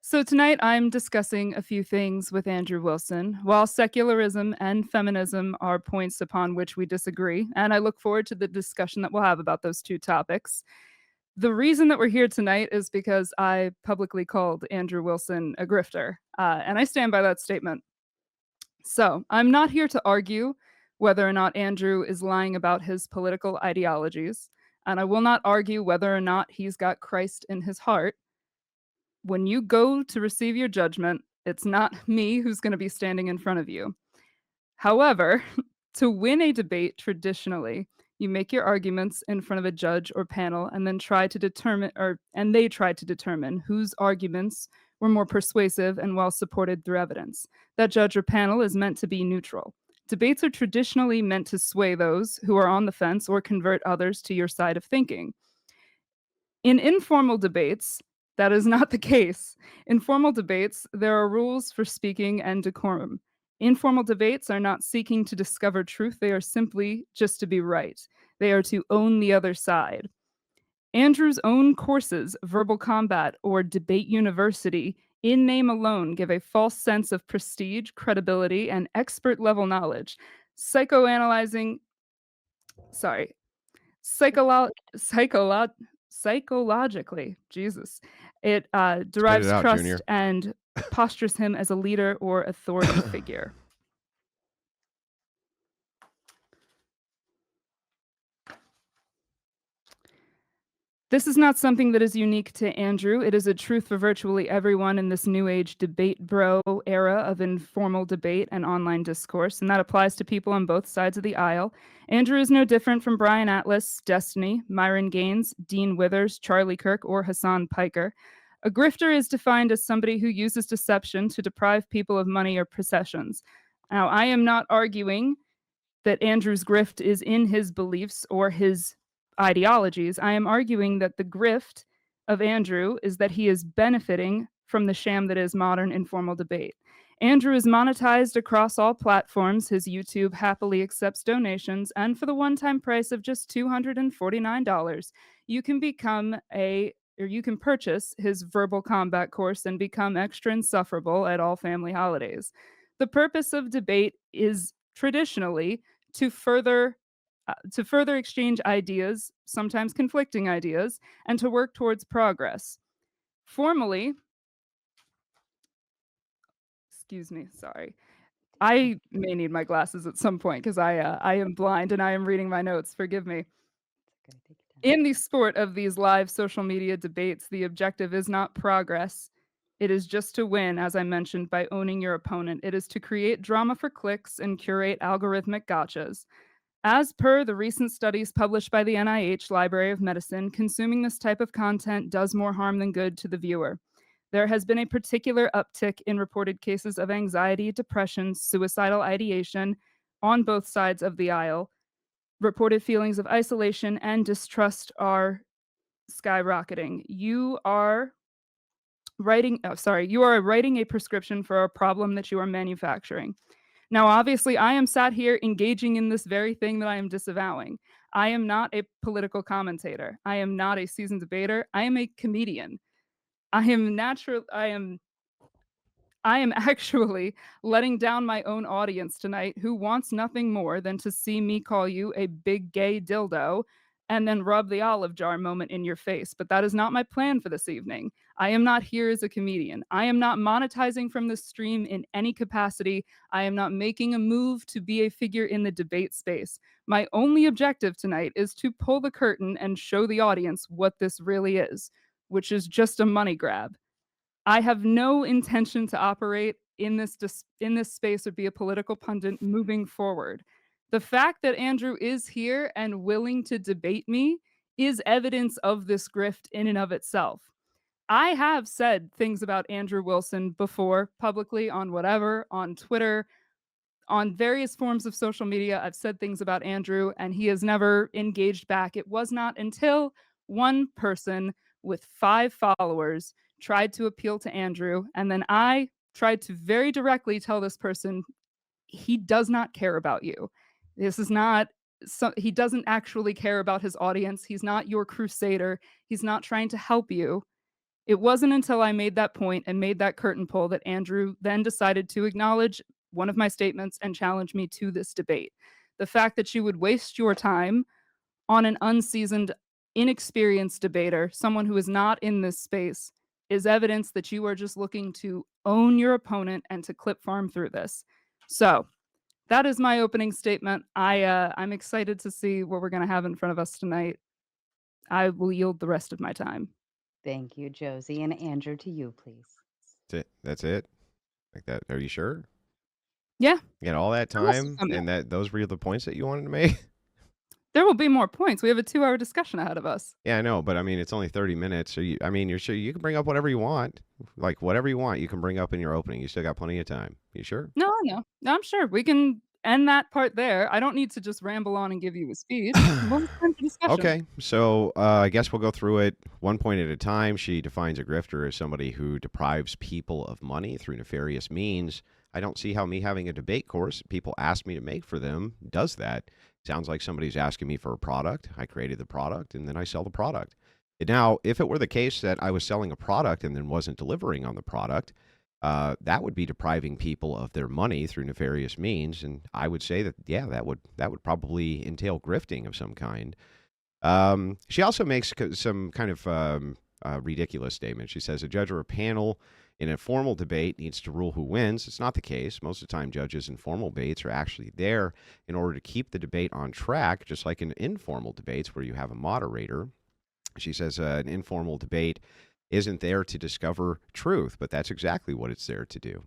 So tonight I'm discussing a few things with Andrew Wilson. While secularism and feminism are points upon which we disagree, and I look forward to the discussion that we'll have about those two topics. The reason that we're here tonight is because I publicly called Andrew Wilson a grifter, and I stand by that statement. So I'm not here to argue whether or not Andrew is lying about his political ideologies, and I will not argue whether or not he's got Christ in his heart. When you go to receive your judgment, it's not me who's going to be standing in front of you. However, to win a debate traditionally, you make your arguments in front of a judge or panel and then try to determine and they try to determine whose arguments were more persuasive and well supported through evidence. That judge or panel is meant to be neutral. Debates are traditionally meant to sway those who are on the fence or convert others to your side of thinking. In informal debates, that is not the case. In formal debates, there are rules for speaking and decorum. Informal debates are not seeking to discover truth, they are simply just to be right. They are to own the other side. Andrew's own courses, Verbal Combat or Debate University, in name alone give a false sense of prestige, credibility, and expert level knowledge. Psychoanalyzing, sorry, psycholo psychologically, Jesus. It, Spit it derives out, trust Junior. and postures him as a leader or authority figure. This is not something that is unique to Andrew. It is a truth for virtually everyone in this new age debate bro era of informal debate and online discourse, and that applies to people on both sides of the aisle. Andrew is no different from Brian Atlas, Destiny, Myron Gaines, Dean Withers, Charlie Kirk, or Hassan Piker. A grifter is defined as somebody who uses deception to deprive people of money or possessions. Now, I am not arguing that Andrew's grift is in his beliefs or his ideologies. I am arguing that the grift of Andrew is that he is benefiting from the sham that is modern informal debate. Andrew is monetized across all platforms. His YouTube happily accepts donations, and for the one-time price of just $249, you can become a or you can purchase his verbal combat course and become extra insufferable at all family holidays. The purpose of debate is traditionally to further exchange ideas, sometimes conflicting ideas, and to work towards progress. Formally, excuse me, sorry. I may need my glasses at some point because I am blind and I am reading my notes. Forgive me. Okay, take your time. In the sport of these live social media debates, the objective is not progress. It is just to win, as I mentioned, by owning your opponent. It is to create drama for clicks and curate algorithmic gotchas. As per the recent studies published by the NIH Library of Medicine, consuming this type of content does more harm than good to the viewer. There has been a particular uptick in reported cases of anxiety, depression, suicidal ideation on both sides of the aisle. Reported feelings of isolation and distrust are skyrocketing. You are writing a prescription for a problem that you are manufacturing. Now, obviously, I am sat here engaging in this very thing that I am disavowing. I am not a political commentator. I am not a seasoned debater. I am a comedian. I am actually letting down my own audience tonight who wants nothing more than to see me call you a big gay dildo and then rub the olive jar moment in your face. But that is not my plan for this evening. I am not here as a comedian. I am not monetizing from this stream in any capacity. I am not making a move to be a figure in the debate space. My only objective tonight is to pull the curtain and show the audience what this really is, which is just a money grab. I have no intention to operate in this space or be a political pundit moving forward. The fact that Andrew is here and willing to debate me is evidence of this grift in and of itself. I have said things about Andrew Wilson before publicly on whatever, on Twitter, on various forms of social media. I've said things about Andrew and he has never engaged back. It was not until one person with 5 followers tried to appeal to Andrew, and then I tried to very directly tell this person he does not care about you. This is not he doesn't actually care about his audience. He's not your crusader. He's not trying to help you. It wasn't until I made that point and made that curtain pull that Andrew then decided to acknowledge one of my statements and challenge me to this debate. The fact that you would waste your time on an unseasoned, inexperienced debater, someone who is not in this space, is evidence that you are just looking to own your opponent and to clip farm through this. So, that is my opening statement. I'm excited to see what we're gonna have in front of us tonight. I will yield the rest of my time. Thank you, Josie. And Andrew, to you, please. That's it. That's it. Like that. Are you sure? Yeah, You had all that there will be time, some more. and that those were the points that you wanted to make? There will be more points. We have a 2-hour discussion ahead of us. Yeah, I know, but I mean, it's only 30 minutes. So I mean, you're sure you can bring up whatever you want, like whatever you want. You can bring up in your opening. You still got plenty of time. You sure? No, I know. No, I'm sure we can end that part there. I don't need to just ramble on and give you a speech. We'll have time for discussion. Okay, so I guess we'll go through it one point at a time. She defines a grifter as somebody who deprives people of money through nefarious means. I don't see how me having a debate course people ask me to make for them does that. Sounds like somebody's asking me for a product. I created the product and then I sell the product. And now, if it were the case that I was selling a product and then wasn't delivering on the product, that would be depriving people of their money through nefarious means. And I would say that, yeah, that would probably entail grifting of some kind. She also makes some kind of ridiculous statement. She says a judge or a panel in a formal debate needs to rule who wins. It's not the case. Most of the time, judges in formal debates are actually there in order to keep the debate on track, just like in informal debates where you have a moderator. She says an informal debate isn't there to discover truth, but that's exactly what it's there to do.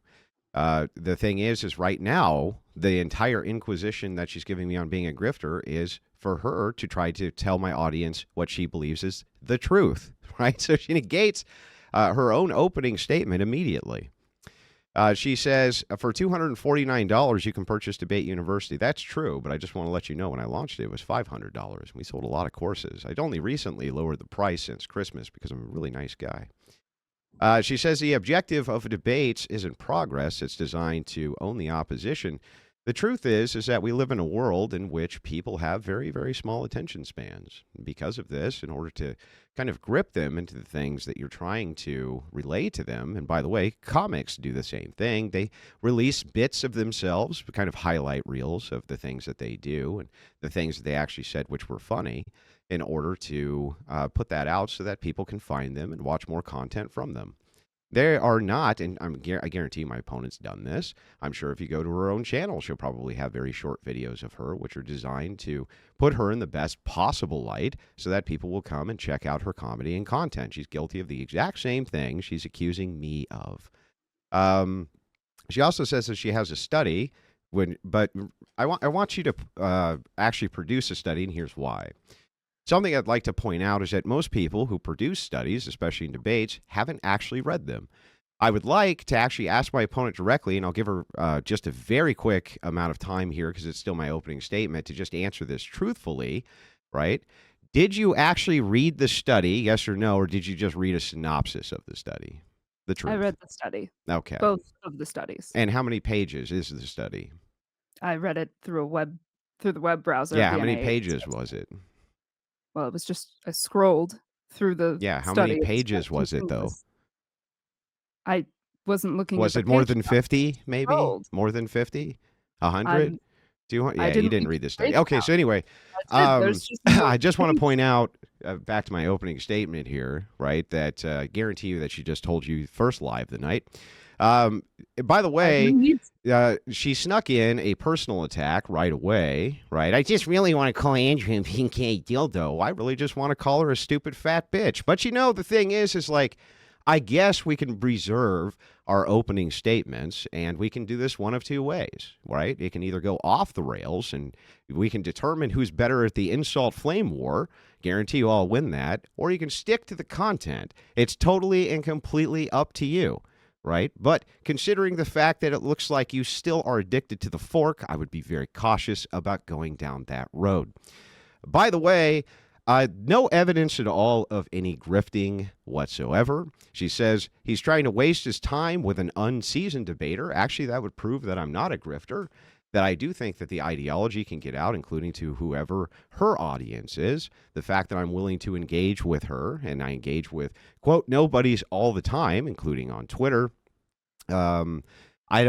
The thing is right now, the entire inquisition that she's giving me on being a grifter is for her to try to tell my audience what she believes is the truth, right? So she negates her own opening statement immediately. She says, for $249, you can purchase Debate University. That's true, but I just want to let you know when I launched it, it was $500. We sold a lot of courses. I'd only recently lowered the price since Christmas because I'm a really nice guy. She says the objective of debates isn't progress. It's designed to own the opposition. The truth is that we live in a world in which people have very, very small attention spans. Because of this, in order to kind of grip them into the things that you're trying to relay to them, and by the way, comics do the same thing. They release bits of themselves, kind of highlight reels of the things that they do and the things that they actually said which were funny in order to put that out so that people can find them and watch more content from them. They are not, and I guarantee my opponent's done this. I'm sure if you go to her own channel, she'll probably have very short videos of her, which are designed to put her in the best possible light so that people will come and check out her comedy and content. She's guilty of the exact same thing she's accusing me of. She also says that she has a study, but I want you to actually produce a study, and here's why. Something I'd like to point out is that most people who produce studies, especially in debates, haven't actually read them. I would like to actually ask my opponent directly, and I'll give her just a very quick amount of time here because it's still my opening statement, to just answer this truthfully, right? Did you actually read the study, yes or no, or did you just read a synopsis of the study? The I truth. read the study, Okay. both of the studies. And how many pages is the study? I read it through the web browser of Yeah, the how many NIH's pages was website. it? Well, it was just I scrolled through the Yeah, how many study. It was pages was it, though? continuous. I wasn't looking at Was the it more page than count, I 50, just maybe? scrolled. More than 50? 100? I'm 200? I Yeah, you didn't didn't read read the this study. page Okay, count. so anyway, That's it, there's just no I just want to page. point out, back to my opening statement here, right, that guarantee you that she just told you first lie of the night. By the I have no way, need. she snuck in a personal attack right away, right? I just really want to call Andrew a pink dildo. I really just want to call her a stupid fat bitch. But the thing is like, I guess we can reserve our opening statements, and we can do this one of two ways, right? It can either go off the rails, and we can determine who's better at the insult flame war. Guarantee you I'll win that. Or you can stick to the content. It's totally and completely up to you, right? But considering the fact that it looks like you still are addicted to the fork, I would be very cautious about going down that road. By the way, no evidence at all of any grifting whatsoever. She says he's trying to waste his time with an unseasoned debater. Actually, that would prove that I'm not a grifter. that I do think that the ideology can get out, including to whoever her audience is. The fact that I'm willing to engage with her, and I engage with, quote, nobodies all the time, including on Twitter. Um, I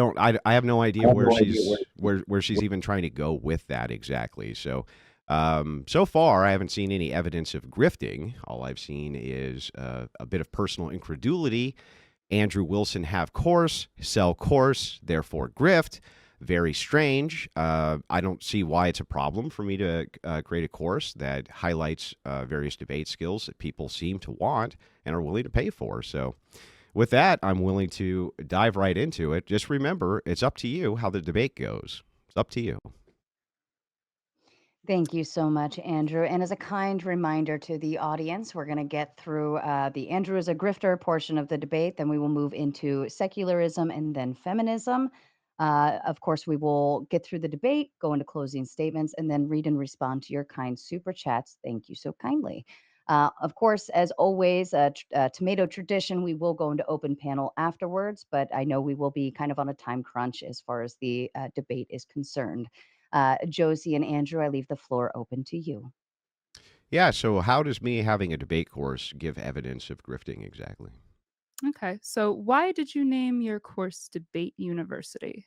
have no idea where she's even trying to go with that exactly. So so far I haven't seen any evidence of grifting. All I've seen is a bit of personal incredulity. Andrew Wilson have course, sell course, therefore grift. Very strange. I don't see why it's a problem for me to create a course that highlights various debate skills that people seem to want and are willing to pay for. So with that, I'm willing to dive right into it. Just remember, it's up to you how the debate goes. It's up to you. Thank you so much, Andrew. And as a kind reminder to the audience, we're going to get through the Andrew is a grifter portion of the debate. Then we will move into secularism and then feminism. Of course, we will get through the debate, go into closing statements, and then read and respond to your kind super chats. Thank you so kindly. Of course, as always, tomato tradition, we will go into open panel afterwards, but I know we will be kind of on a time crunch as far as the debate is concerned. Josie and Andrew, I leave the floor open to you. Yeah, so how does me having a debate course give evidence of grifting exactly? Okay. So why did you name your course Debate University?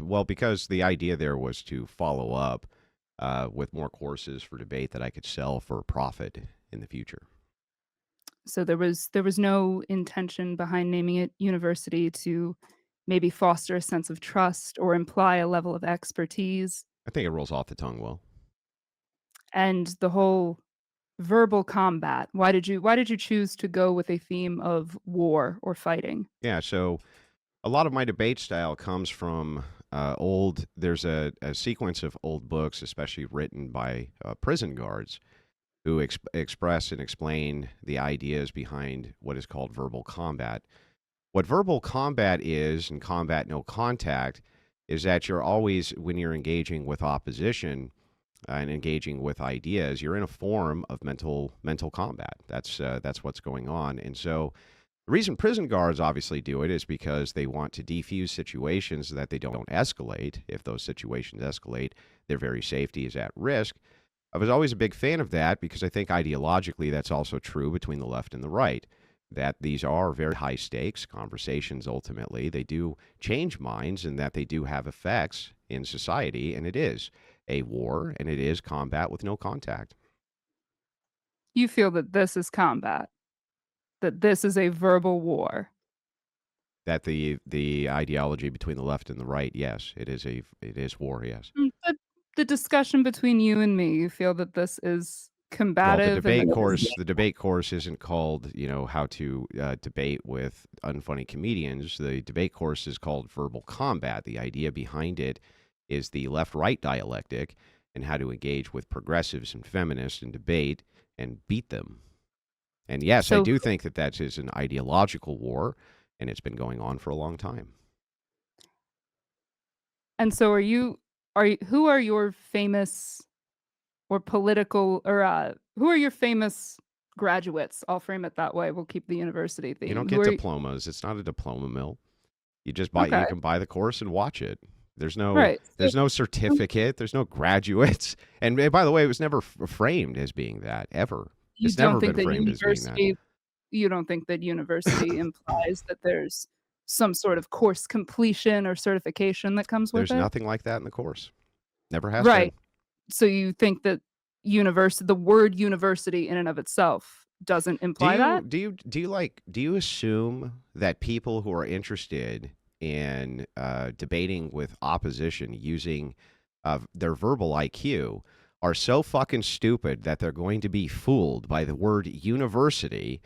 Well, because the idea there was to follow up with more courses for debate that I could sell for a profit in the future. So there was no intention behind naming it university to maybe foster a sense of trust or imply a level of expertise, I think it rolls off the tongue well. and the whole verbal combat. Why did you choose to go with a theme of war or fighting? Yeah, so a lot of my debate style comes from there's a sequence of old books, especially written by prison guards, who express and explain the ideas behind what is called verbal combat. What verbal combat is, and combat no contact, is that you're always, when you're engaging with opposition and engaging with ideas, you're in a form of mental combat. That's what's going on. And so the reason prison guards obviously do it is because they want to defuse situations so that they don't escalate. If those situations escalate, their very safety is at risk. I was always a big fan of that because I think ideologically that's also true between the left and the right. That these are very high stakes conversations ultimately. They do change minds and that they do have effects in society, and it is a war and it is combat with no contact. You feel that this is combat, that this is a verbal war. That the ideology between the left and the right, yes, it is war, yes. But the discussion between you and me, you feel that this is Well, combative and that this is the debate course isn't called, how to debate with unfunny comedians. The debate course is called verbal combat. The idea behind it is the left-right dialectic and how to engage with progressives and feminists in debate and beat them. And yes, I so do think that that is an ideological war, and it's been going on for a long time. so are you who are your famous or political or, who are your famous graduates? I'll frame it that way, we'll keep the university You don't theme. Who get are you? diplomas. It's not a diploma mill. Okay, You can buy the course and watch it. right. So There's no who certificate, there's no graduates. And by the way, it was never framed as being that ever. you It's don't never think been that framed as being that. university implies that there's some sort of course completion or certification that comes with There's it? nothing like that in the course. Never has been. Right. So you think that the word university in and of itself doesn't imply that? Do you assume that people who are interested in debating with opposition using their verbal IQ are so fucking stupid that they're going to be fooled by the word university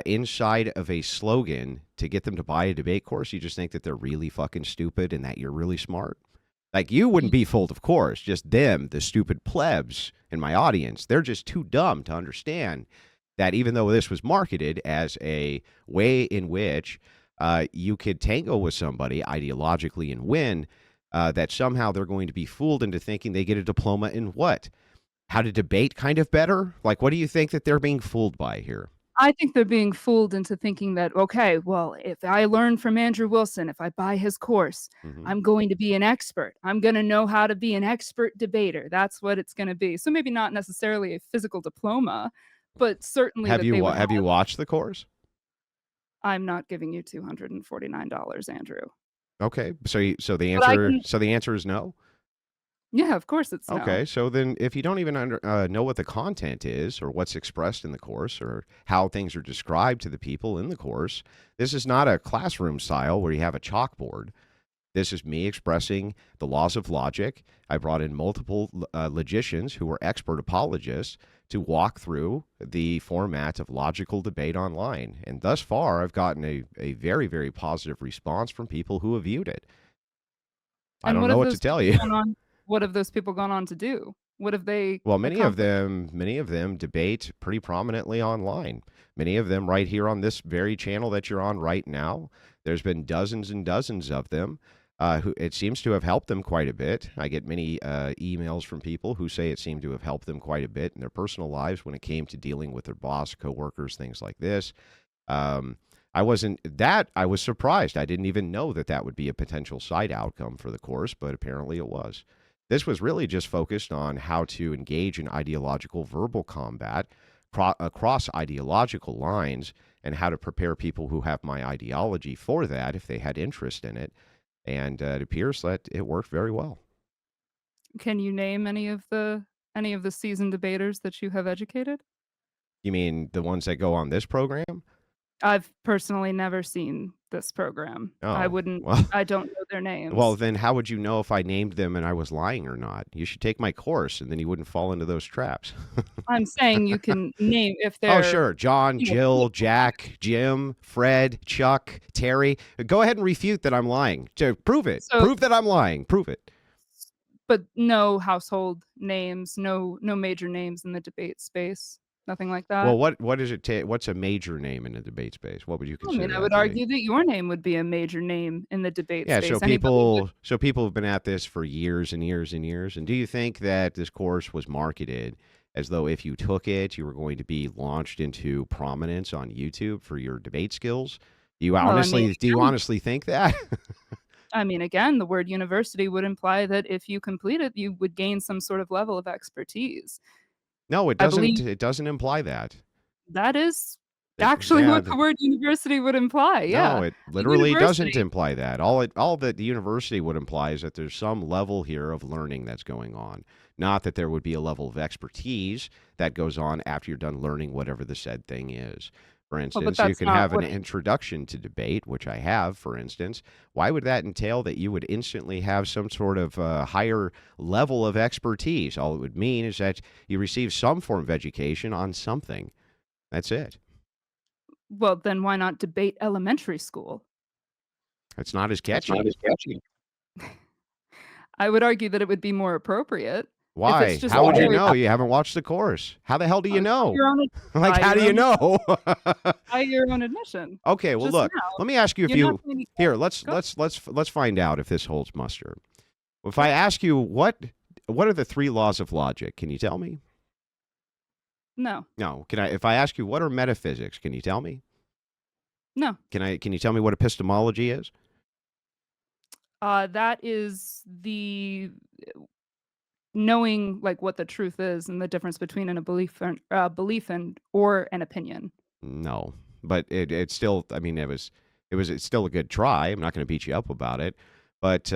inside of a slogan to get them to buy a debate course? You just think that they're really fucking stupid and that you're really smart? Like, you wouldn't be fooled, of course, just them, the stupid plebs in my audience. They're just too dumb to understand that even though this was marketed as a way in which you could tango with somebody ideologically and win, that somehow they're going to be fooled into thinking they get a diploma in what? How to debate kind of better? Like, what do you think that they're being fooled by here? I think they're being fooled into thinking that, "Okay, well, if I learn from Andrew Wilson, if I buy his course, Hmm. I'm going to be an expert. I'm gonna know how to be an expert debater." That's what it's gonna be. So maybe not necessarily a physical diploma, but certainly that they would Have you have. watched the course? I'm not giving you $249, Andrew. Okay, so But I can. the answer is no. Yeah, of course it's no. Okay, so then if you don't even know what the content is or what's expressed in the course or how things are described to the people in the course, this is not a classroom style where you have a chalkboard. This is me expressing the laws of logic. I brought in multiple logicians who were expert apologists to walk through the format of logical debate online. And thus far, I've gotten a very, very positive response from people who have viewed it. I And don't what know have what to those tell people you. gone on what have those people gone on to do? What have they Well, accomplished? many of them debate pretty prominently online. Many of them right here on this very channel that you're on right now. There's been dozens and dozens of them. Who it seems to have helped them quite a bit. I get many emails from people who say it seemed to have helped them quite a bit in their personal lives when it came to dealing with their boss, coworkers, things like this. Um, I was surprised. I didn't even know that that would be a potential side outcome for the course, but apparently it was. This was really just focused on how to engage in ideological verbal combat across ideological lines and how to prepare people who have my ideology for that if they had interest in it. And it appears that it worked very well. Can you name any of the seasoned debaters that you have educated? You mean the ones that go on this program? I've personally never seen this program. Oh, well, I don't know their well, names. then how would you know if I named them and I was lying or not? You should take my course, and then you wouldn't fall into those traps. I'm saying you can name if Oh, they're, sure. John, Jill, political Jack, Jim, Fred, Chuck, Terry. Go ahead and refute that I'm lying. Prove it. so Prove that I'm lying. Prove it. but no household names, no major names in the debate space, nothing like Well, that? what does it take? What's a major name in the debate space? What would you I mean, consider I that would to be? argue that your name would be a major name in the debate Yeah, space. Anybody would. so people have been at this for years and years and years. And do you think that this course was marketed as though if you took it, you were going to be launched into prominence on YouTube for your debate skills? Well, Do you honestly think that? again, the word university would imply that if you complete it, you would gain some sort of level of expertise. No, it I doesn't. believe It doesn't imply that. that is actually Yeah, what the word university would imply, no, yeah. it A literally doesn't university. imply that. All that the university would imply is that there's some level here of learning that's going on. Not that there would be a level of expertise that goes on after you're done learning whatever the said thing is. For Well, but instance, you that's can not have an what. introduction to debate, which I have, for instance. Why would that entail that you would instantly have some sort of higher level of expertise? All it would mean is that you receive some form of education on something. That's it. Well, then why not debate elementary school? It's not as It's not catchy. as catchy. I would argue that it would be more appropriate if it's Why? just How would you purely know? You haven't watched the course. How the hell do you by know? your own ad Like, by how do your you own know? by your own admission. Okay, well, Just look. now, Let me ask you a you're not few. going to get. Here, Go ahead. let's find out if this holds muster. If I Sure. ask you what are the three laws of logic? Can you tell me? No. No. Can I? If I ask you what are metaphysics? Can you tell me? No. Can you tell me what epistemology is? That is the knowing, like, what the truth is and the difference between a belief and or an opinion. No, but it's still. I mean, it's still a good try. I'm not going to beat you up about it. But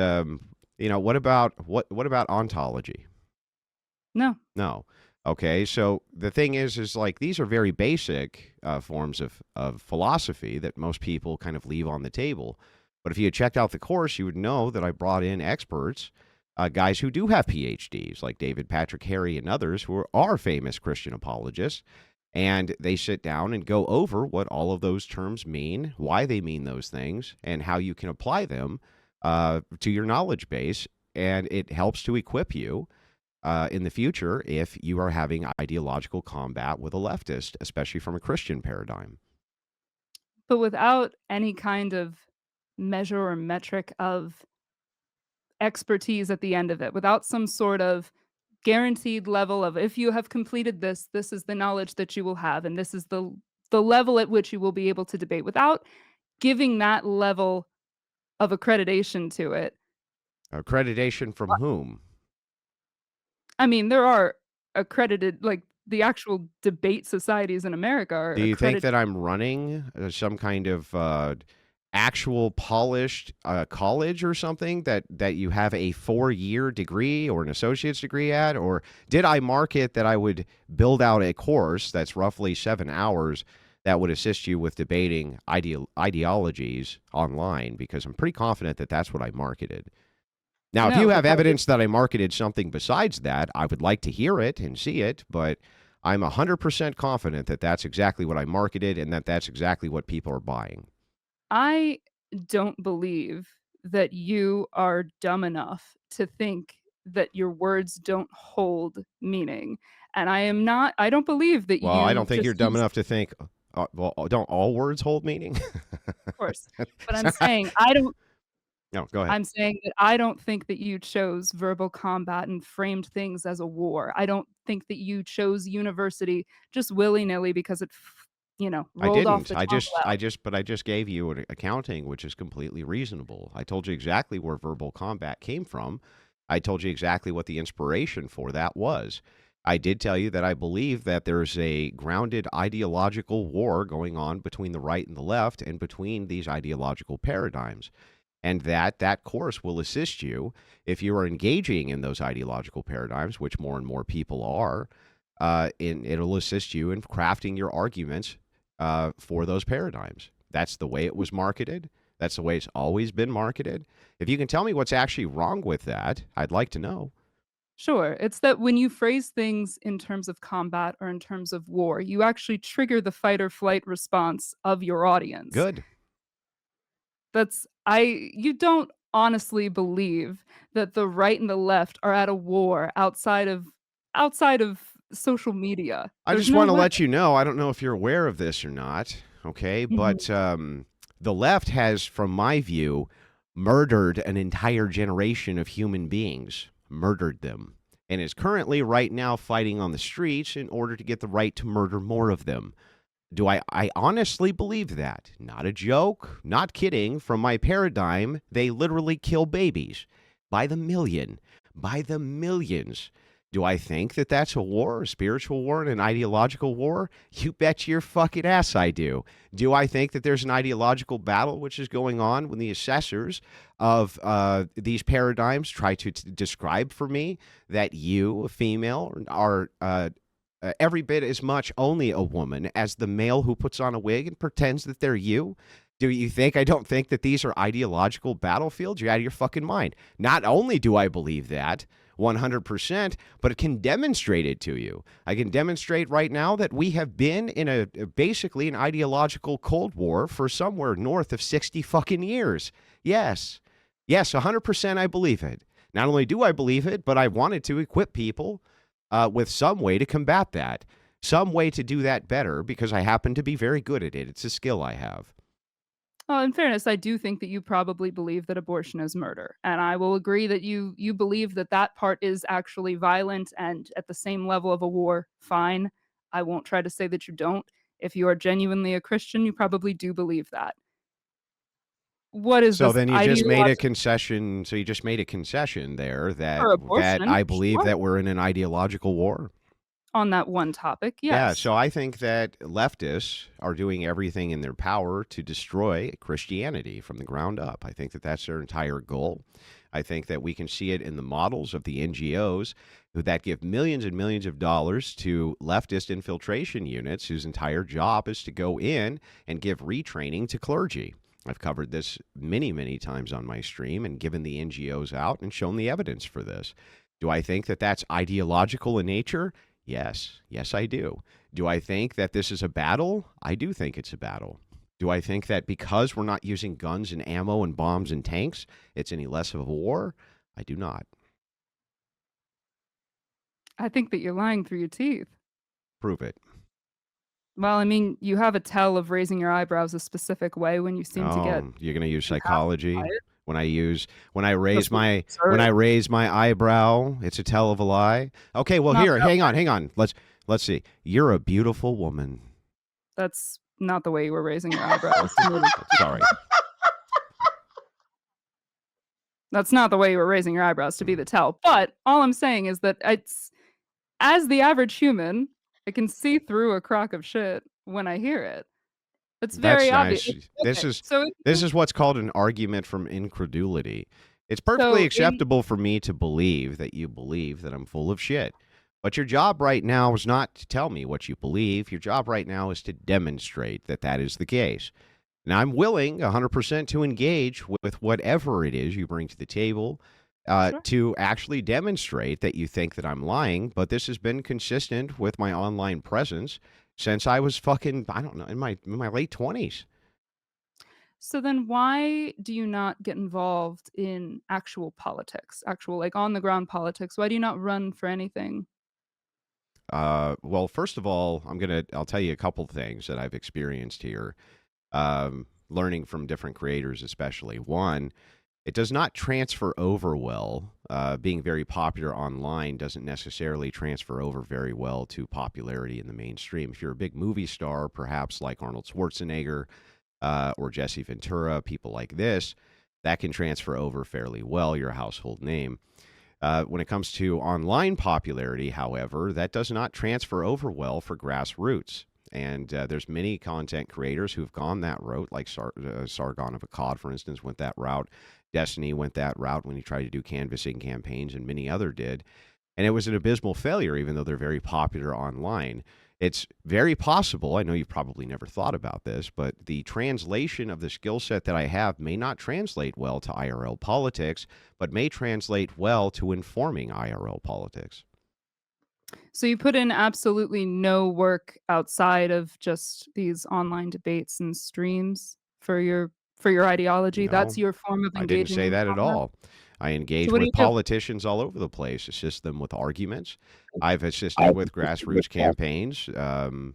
what about ontology? No. No. Okay, so the thing is like these are very basic forms of philosophy that most people kind of leave on the table. But if you had checked out the course, you would know that I brought in experts, guys who do have PhDs, like David Patrick Harry and others, who are famous Christian apologists, and they sit down and go over what all of those terms mean, why they mean those things, and how you can apply them to your knowledge base, and it helps to equip you in the future if you are having ideological combat with a leftist, especially from a Christian paradigm. But without any kind of measure or metric of expertise at the end of it, without some sort of guaranteed level of, if you have completed this, this is the knowledge that you will have, and this is the the level at which you will be able to debate without giving that level of accreditation to it. Accreditation from whom? I mean, there are accredited like, the actual debate societies in America are Do you think accredited. that I'm running some kind of actual polished college or something that you have a 4-year degree or an associate's degree at? Or did I market that I would build out a course that's roughly 7 hours that would assist you with debating ideologies online? Because I'm pretty confident that that's what I marketed. Now, if No, you the have part is evidence that I marketed something besides that, I would like to hear it and see it, but I'm 100% confident that that's exactly what I marketed and that that's exactly what people are buying. I don't believe that you are dumb enough to think that your words don't hold meaning, and I don't believe that Well, I don't you think you're just dumb use enough to think, well, don't all words hold meaning? of course, but No, go ahead. I'm saying that I don't think that you chose verbal combat and framed things as a war. I don't think that you chose university just willy-nilly because I rolled off didn't. the tongue well. But I just gave you an accounting, which is completely reasonable. I told you exactly where verbal combat came from. I told you exactly what the inspiration for that was. I did tell you that I believe that there's a grounded ideological war going on between the right and the left and between these ideological paradigms. And that course will assist you if you are engaging in those ideological paradigms, which more and more people are. It'll assist you in crafting your arguments for those paradigms. That's the way it was marketed. That's the way it's always been marketed. If you can tell me what's actually wrong with that, I'd like to know. Sure, it's that when you phrase things in terms of combat or in terms of war, you actually trigger the fight or flight response of your audience. Good. That's I You don't honestly believe that the right and the left are at a war outside of social media. I There's just no want to way. let you know. I don't know if you're aware of this or not. Okay, Mhm. but the left has, from my view, murdered an entire generation of human beings, murdered them, and is currently right now fighting on the streets in order to get the right to murder more of them. I honestly believe that? Not a joke, not kidding. From my paradigm, they literally kill babies by the million, by the millions. Do I think that that's a war, a spiritual war, and an ideological war? You bet your fucking ass I do. Do I think that there's an ideological battle which is going on when the assessors of these paradigms try to describe for me that you, a female, are every bit as much only a woman as the male who puts on a wig and pretends that they're you? Do you think I don't think that these are ideological battlefields? You're out of your fucking mind. Not only do I believe that 100%, but it can demonstrate it to you. I can demonstrate right now that we have been in a basically an ideological Cold War for somewhere north of 60 fucking years. Yes. Yes, 100% I believe it. Not only do I believe it, but I wanted to equip people with some way to combat that, some way to do that better because I happen to be very good at it. It's a skill I have. Well, in fairness, I do think that you probably believe that abortion is murder, and I will agree that you believe that that part is actually violent and at the same level of a war. Fine. I won't try to say that you don't. If you are genuinely a Christian, you probably do believe that. What is So this then you just made a ideological concession. So you just made a concession there for that abortion? I believe Sure. that we're in an ideological war. On that one topic, Yeah, yes. so I think that leftists are doing everything in their power to destroy Christianity from the ground up. I think that that's their entire goal. I think that we can see it in the models of the NGOs that give millions and millions of dollars to leftist infiltration units whose entire job is to go in and give retraining to clergy. I've covered this many, many times on my stream and given the NGOs out and shown the evidence for this. Do I think that that's ideological in nature? Yes. Yes, I do. Do I think that this is a battle? I do think it's a battle. Do I think that because we're not using guns and ammo and bombs and tanks, it's any less of a war? I do not. I think that you're lying through your teeth. Prove it. Well, I mean, you have a tell of raising your eyebrows a specific way when you seem to get Oh, you're going to use impassioned by psychology it. That's what's when I absurd. raise my eyebrow, it's a tell of a lie. Okay, well Not here, that hang on. Let's see. You're a beautiful woman. That's not the way you were raising your eyebrows to me to Sorry. That's not the way you were raising your eyebrows to be Mm. the tell, but all I'm saying is that it's as the average human, I can see through a crock of shit when I hear it. It's That's very obvious. nice. This Okay, is so if this you is what's called an argument from incredulity. It's perfectly so in acceptable for me to believe that you believe that I'm full of shit. But your job right now is not to tell me what you believe. Your job right now is to demonstrate that that is the case. And I'm willing 100% to engage with whatever it is you bring to the table Sure. to actually demonstrate that you think that I'm lying. But this has been consistent with my online presence since I was fucking, I don't know, in my late 20s. So then why do you not get involved in actual politics, actual, like, on the ground politics? Why do you not run for anything? Well, first of all, I'll tell you a couple things that I've experienced here, learning from different creators, especially. One, it does not transfer over well. Being very popular online doesn't necessarily transfer over very well to popularity in the mainstream. If you're a big movie star, perhaps like Arnold Schwarzenegger or Jesse Ventura, people like this, that can transfer over fairly well. You're a household name. When it comes to online popularity, however, that does not transfer over well for grassroots. And there's many content creators who've gone that route, like Sargon of Akkad, for instance, went that route. Destiny went that route when he tried to do canvassing campaigns, and many other did. And it was an abysmal failure, even though they're very popular online. It's very possible, I know you've probably never thought about this, but the translation of the skill set that I have may not translate well to IRL politics, but may translate well to informing IRL politics. So you put in absolutely no work outside of just these online debates and streams for your ideology? That's No, your form of I didn't engaging say in that at combat? all. I So engage what do you with do? politicians all over the place, assist them with arguments. I've assisted with grassroots campaigns,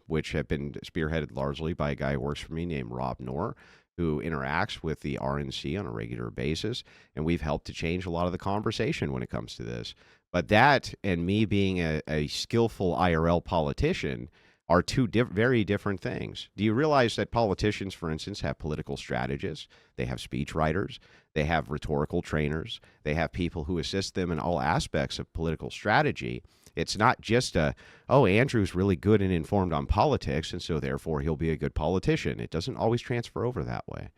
which have been spearheaded largely by a guy who works for me named Rob Knorr, who interacts with the RNC on a regular basis. And we've helped to change a lot of the conversation when it comes to this. But that and me being a skillful IRL politician are two very different things. Do you realize that politicians, for instance, have political strategists? They have speech writers. They have rhetorical trainers. They have people who assist them in all aspects of political strategy. It's not just oh, Andrew's really good and informed on politics, and so therefore he'll be a good politician. It doesn't always transfer over that way.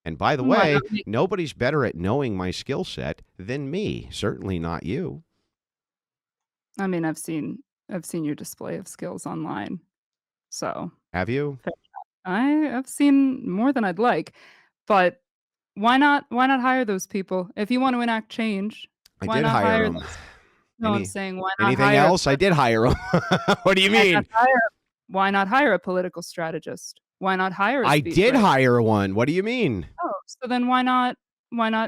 And by the Why not way, make nobody's better at knowing my skill set than me. Certainly not you. I mean, I've seen your display of skills online, so Have you? fair I've seen more than I'd like, but why not hire those people? If you want to enact change, I why did not hire hire him. those No, I'm saying Anything else? I did hire him. What do you why not mean? hire why not hire a political strategist? Why not hire a I did speechwriter? hire one. What do you mean? Oh, so then why not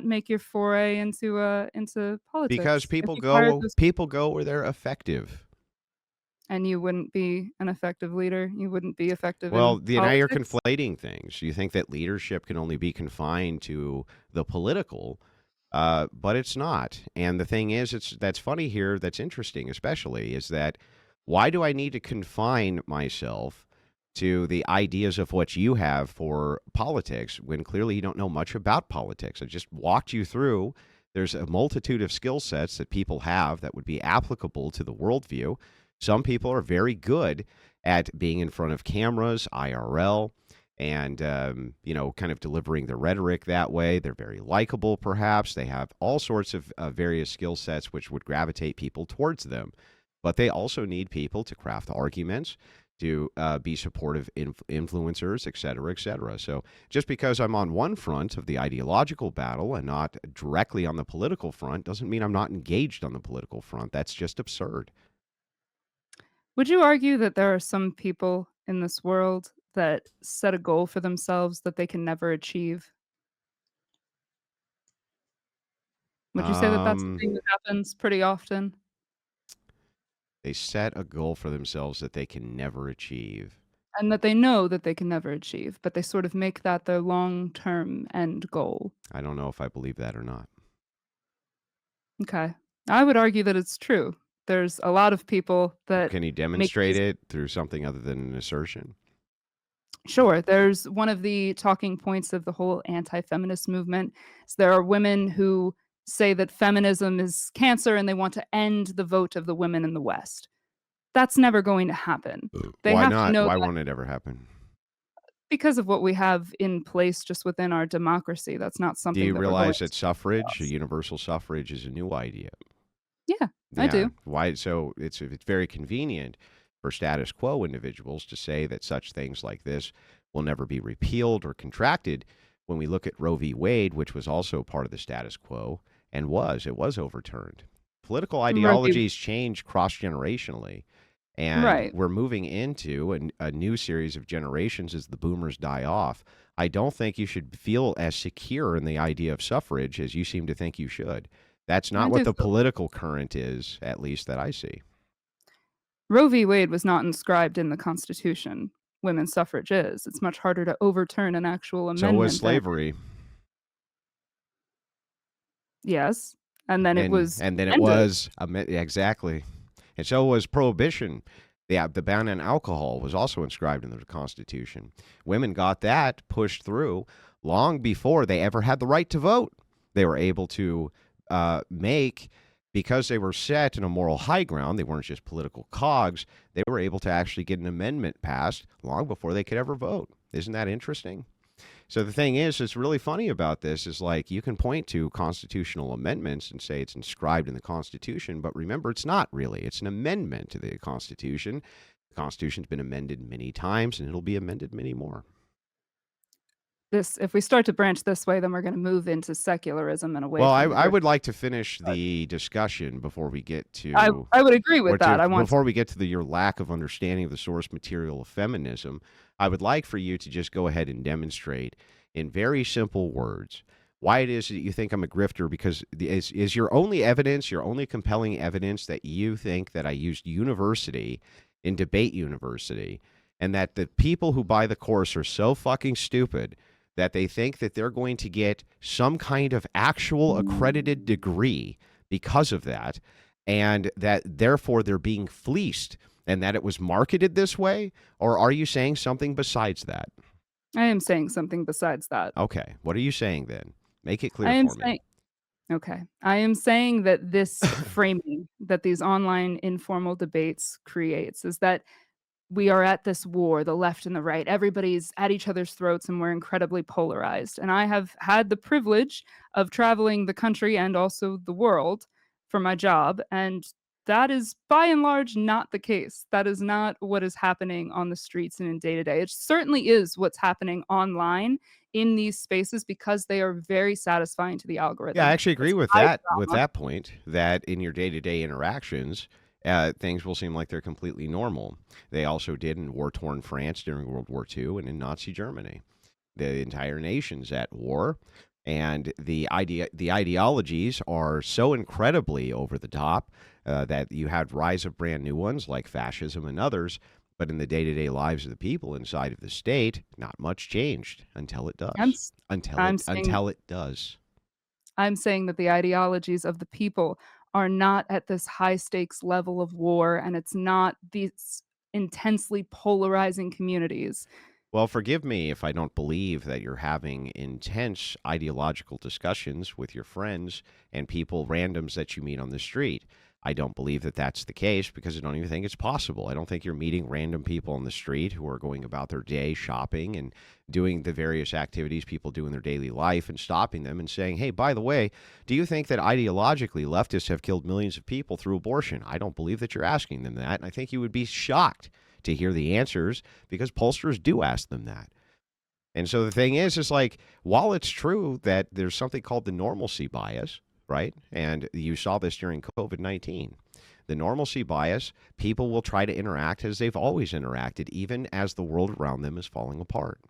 make your foray into Because politics? If you've hired those people go where they're effective. and you wouldn't be an effective leader, you wouldn't be effective in Well, now you're politics? conflating things. You think that leadership can only be confined to the political, but it's not. And the thing is, it's that's funny here. That's interesting, especially, is that why do I need to confine myself to the ideas of what you have for politics when clearly you don't know much about politics? I just walked you through. There's a multitude of skill sets that people have that would be applicable to the worldview. Some people are very good at being in front of cameras, IRL, and kind of delivering the rhetoric that way. They're very likable, perhaps. They have all sorts of various skill sets which would gravitate people towards them. But they also need people to craft arguments, to be supportive influencers, et cetera, et cetera. So just because I'm on one front of the ideological battle and not directly on the political front doesn't mean I'm not engaged on the political front. That's just absurd. Would you argue that there are some people in this world that set a goal for themselves that they can never achieve? Would you say that that's a Um, thing that happens pretty often? They set a goal for themselves that they can never achieve. And that they know that they can never achieve, but they sort of make that their long-term end goal. I don't know if I believe that or not. Okay. I would argue that it's true. There's a lot of people that Can you make demonstrate these it through something other than an assertion? Sure, there's one of the talking points of the whole anti-feminist movement is there are women who say that feminism is cancer and they want to end the vote of the women in the West. That's never going to happen. They Why have to not? know Why that won't it ever happen? because of what we have in place just within our democracy, that's not Do something you that we're going realize to that switch suffrage, across. universal suffrage, is a new idea? Yeah, I Yeah. do. Why? So it's very convenient for status quo individuals to say that such things like this will never be repealed or contracted. When we look at Roe v. Wade, which was also part of the status quo and it was overturned. Political Review ideologies change cross generationally. And right. we're moving into a new series of generations as the boomers die off. I don't think you should feel as secure in the idea of suffrage as you seem to think you should. That's I not what do the feel political current is, at least that I see. Roe v. Wade was not inscribed in the Constitution. Women's suffrage is. It's much harder to overturn an actual So was amendment than slavery, yes, and then it was and then it ended. was exactly, and so was prohibition. The ban on alcohol was also inscribed in the Constitution. Women got that pushed through long before they ever had the right to vote. They were able to make, because they were set in a moral high ground, they weren't just political cogs, they were able to actually get an amendment passed long before they could ever vote. Isn't that interesting? So the thing is, it's really funny about this is like you can point to constitutional amendments and say it's inscribed in the Constitution, but remember, it's not really. It's an amendment to the Constitution. The Constitution's been amended many times, and it'll be amended many more. This if we start to branch this way, then we're gonna move into secularism and away Well, from the I grift. would like to finish the discussion before we get I to I would agree with what that. your I want before we get to your lack of understanding of the source material of feminism. I would like for you to just go ahead and demonstrate in very simple words why it is that you think I'm a grifter, because is your only evidence, your only compelling evidence, that you think that I used university in debate university, and that the people who buy the course are so fucking stupid that they think that they're going to get some kind of actual accredited degree because of that, and that therefore they're being fleeced, and that it was marketed this way? Or are you saying something besides that? I am saying something besides that. Okay. What are you saying then? Make it I clear am for me. saying okay. I am saying that this framing that these online informal debates creates is that we are at this war, the left and the right. Everybody's at each other's throats and we're incredibly polarized. And I have had the privilege of traveling the country and also the world for my job. And that is by and large not the case. That is not what is happening on the streets and in day to day. It certainly is what's happening online in these spaces because they are very satisfying to the Yeah, I algorithm. actually agree It's high with drama. that point, that in your day-to-day interactions, things will seem like they're completely normal. They also did in war-torn France during World War II and in Nazi Germany. The entire nation's at war, and the ideologies are so incredibly over the top that you had rise of brand new ones like fascism and others. But in the day-to-day lives of the people inside of the state, not much changed until it I'm does. s- I'm saying Until it does. I'm saying that the ideologies of the people are not at this high stakes level of war, and it's not these intensely polarizing communities. Well, forgive me if I don't believe that you're having intense ideological discussions with your friends and people, randoms that you meet on the street. I don't believe that that's the case because I don't even think it's possible. I don't think you're meeting random people on the street who are going about their day shopping and doing the various activities people do in their daily life and stopping them and saying, hey, by the way, do you think that ideologically leftists have killed millions of people through abortion? I don't believe that you're asking them that. And I think you would be shocked to hear the answers because pollsters do ask them that. And so the thing is like, while it's true that there's something called the normalcy bias, right? And you saw this during COVID 19. The normalcy bias, people will try to interact as they've always interacted, even as the world around them is falling apart.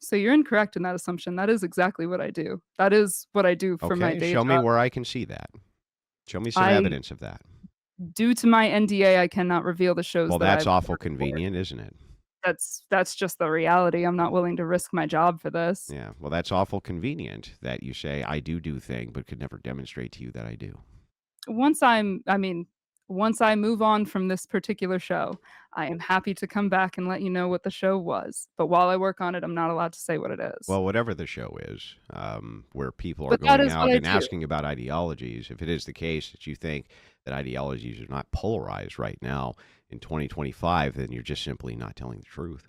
So you're incorrect in that assumption. That is exactly what I do. That is what I do for my Okay, day show me job. where I can see that. Show me some I evidence of that. due to my NDA, I cannot reveal the shows Well, that that's I've awful worked for. convenient, isn't it? That's just the reality. I'm not willing to risk my job for this. Yeah, well, that's awful convenient that you say I do thing, but could never demonstrate to you that I do. Once I'm I mean, once I move on from this particular show, I am happy to come back and let you know what the show was. But while I work on it, I'm not allowed to say what it is. Well, whatever the show is, where people are But that going is what out I and do. asking about ideologies, if it is the case that you think that ideologies are not polarized right now in 2025, then you're just simply not telling the truth.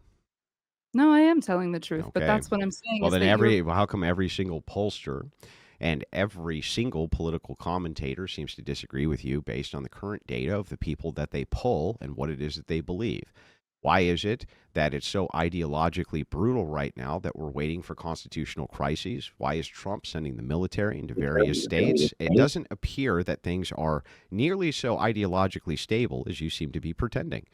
No, I am telling the truth, but Okay. that's what I'm saying Well, is then that you're how come every single pollster and every single political commentator seems to disagree with you based on the current data of the people that they poll and what it is that they believe? Why is it that it's so ideologically brutal right now that we're waiting for constitutional crises? Why is Trump sending the military into various states? It doesn't appear that things are nearly so ideologically stable as you seem to be pretending.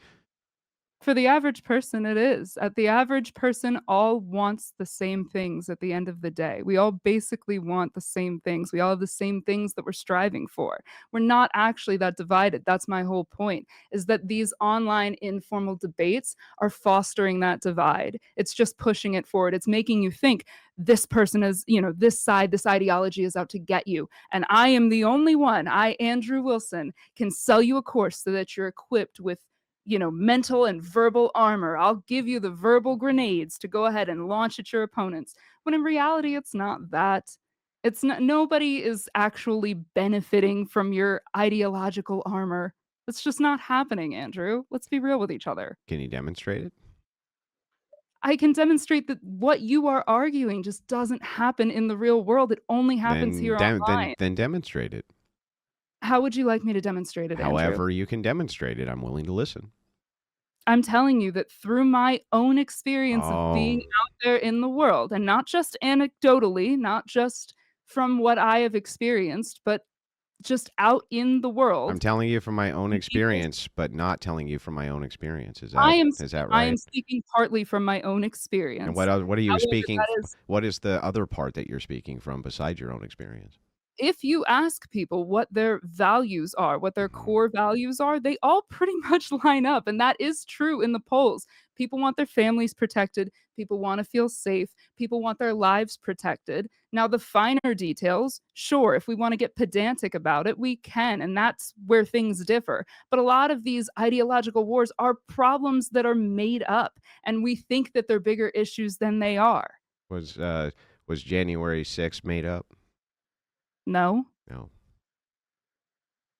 For the average person, it is. The average person all wants the same things at the end of the day. We all basically want the same things. We all have the same things that we're striving for. We're not actually that divided. That's my whole point, is that these online informal debates are fostering that divide. It's just pushing it forward. It's making you think this person is, this side, this ideology is out to get you. And I am the only one, Andrew Wilson, can sell you a course so that you're equipped with mental and verbal armor. I'll give you the verbal grenades to go ahead and launch at your opponents. When in reality, it's not that. It's not, nobody is actually benefiting from your ideological armor. It's just not happening, Andrew. Let's be real with each other. Can you demonstrate it? I can demonstrate that what you are arguing just doesn't happen in the real world. It only happens Then, here online. then demonstrate it. How would you like me to demonstrate it, Andrew? However, you can demonstrate it. I'm willing to listen. I'm telling you that through my own experience of being Oh, out there in the world, and not just anecdotally, not just from what I have experienced, but just out in the I'm world, telling you from my own and people experience, but not telling you from my own experience. Is that I am right? speaking partly from my own And experience. what are you However, speaking? that is What is the other part that you're speaking from besides your own experience? if you ask people what their values are, what their Hmm. core values are, they all pretty much line up. And that is true in the polls. People want their families protected. People want to feel safe. People want their lives protected. Now, the finer details, sure, if we want to get pedantic about it, we can. And that's where things differ. But a lot of these ideological wars are problems that are made up. And we think that they're bigger issues than they are. Was was January 6th made up? No? No.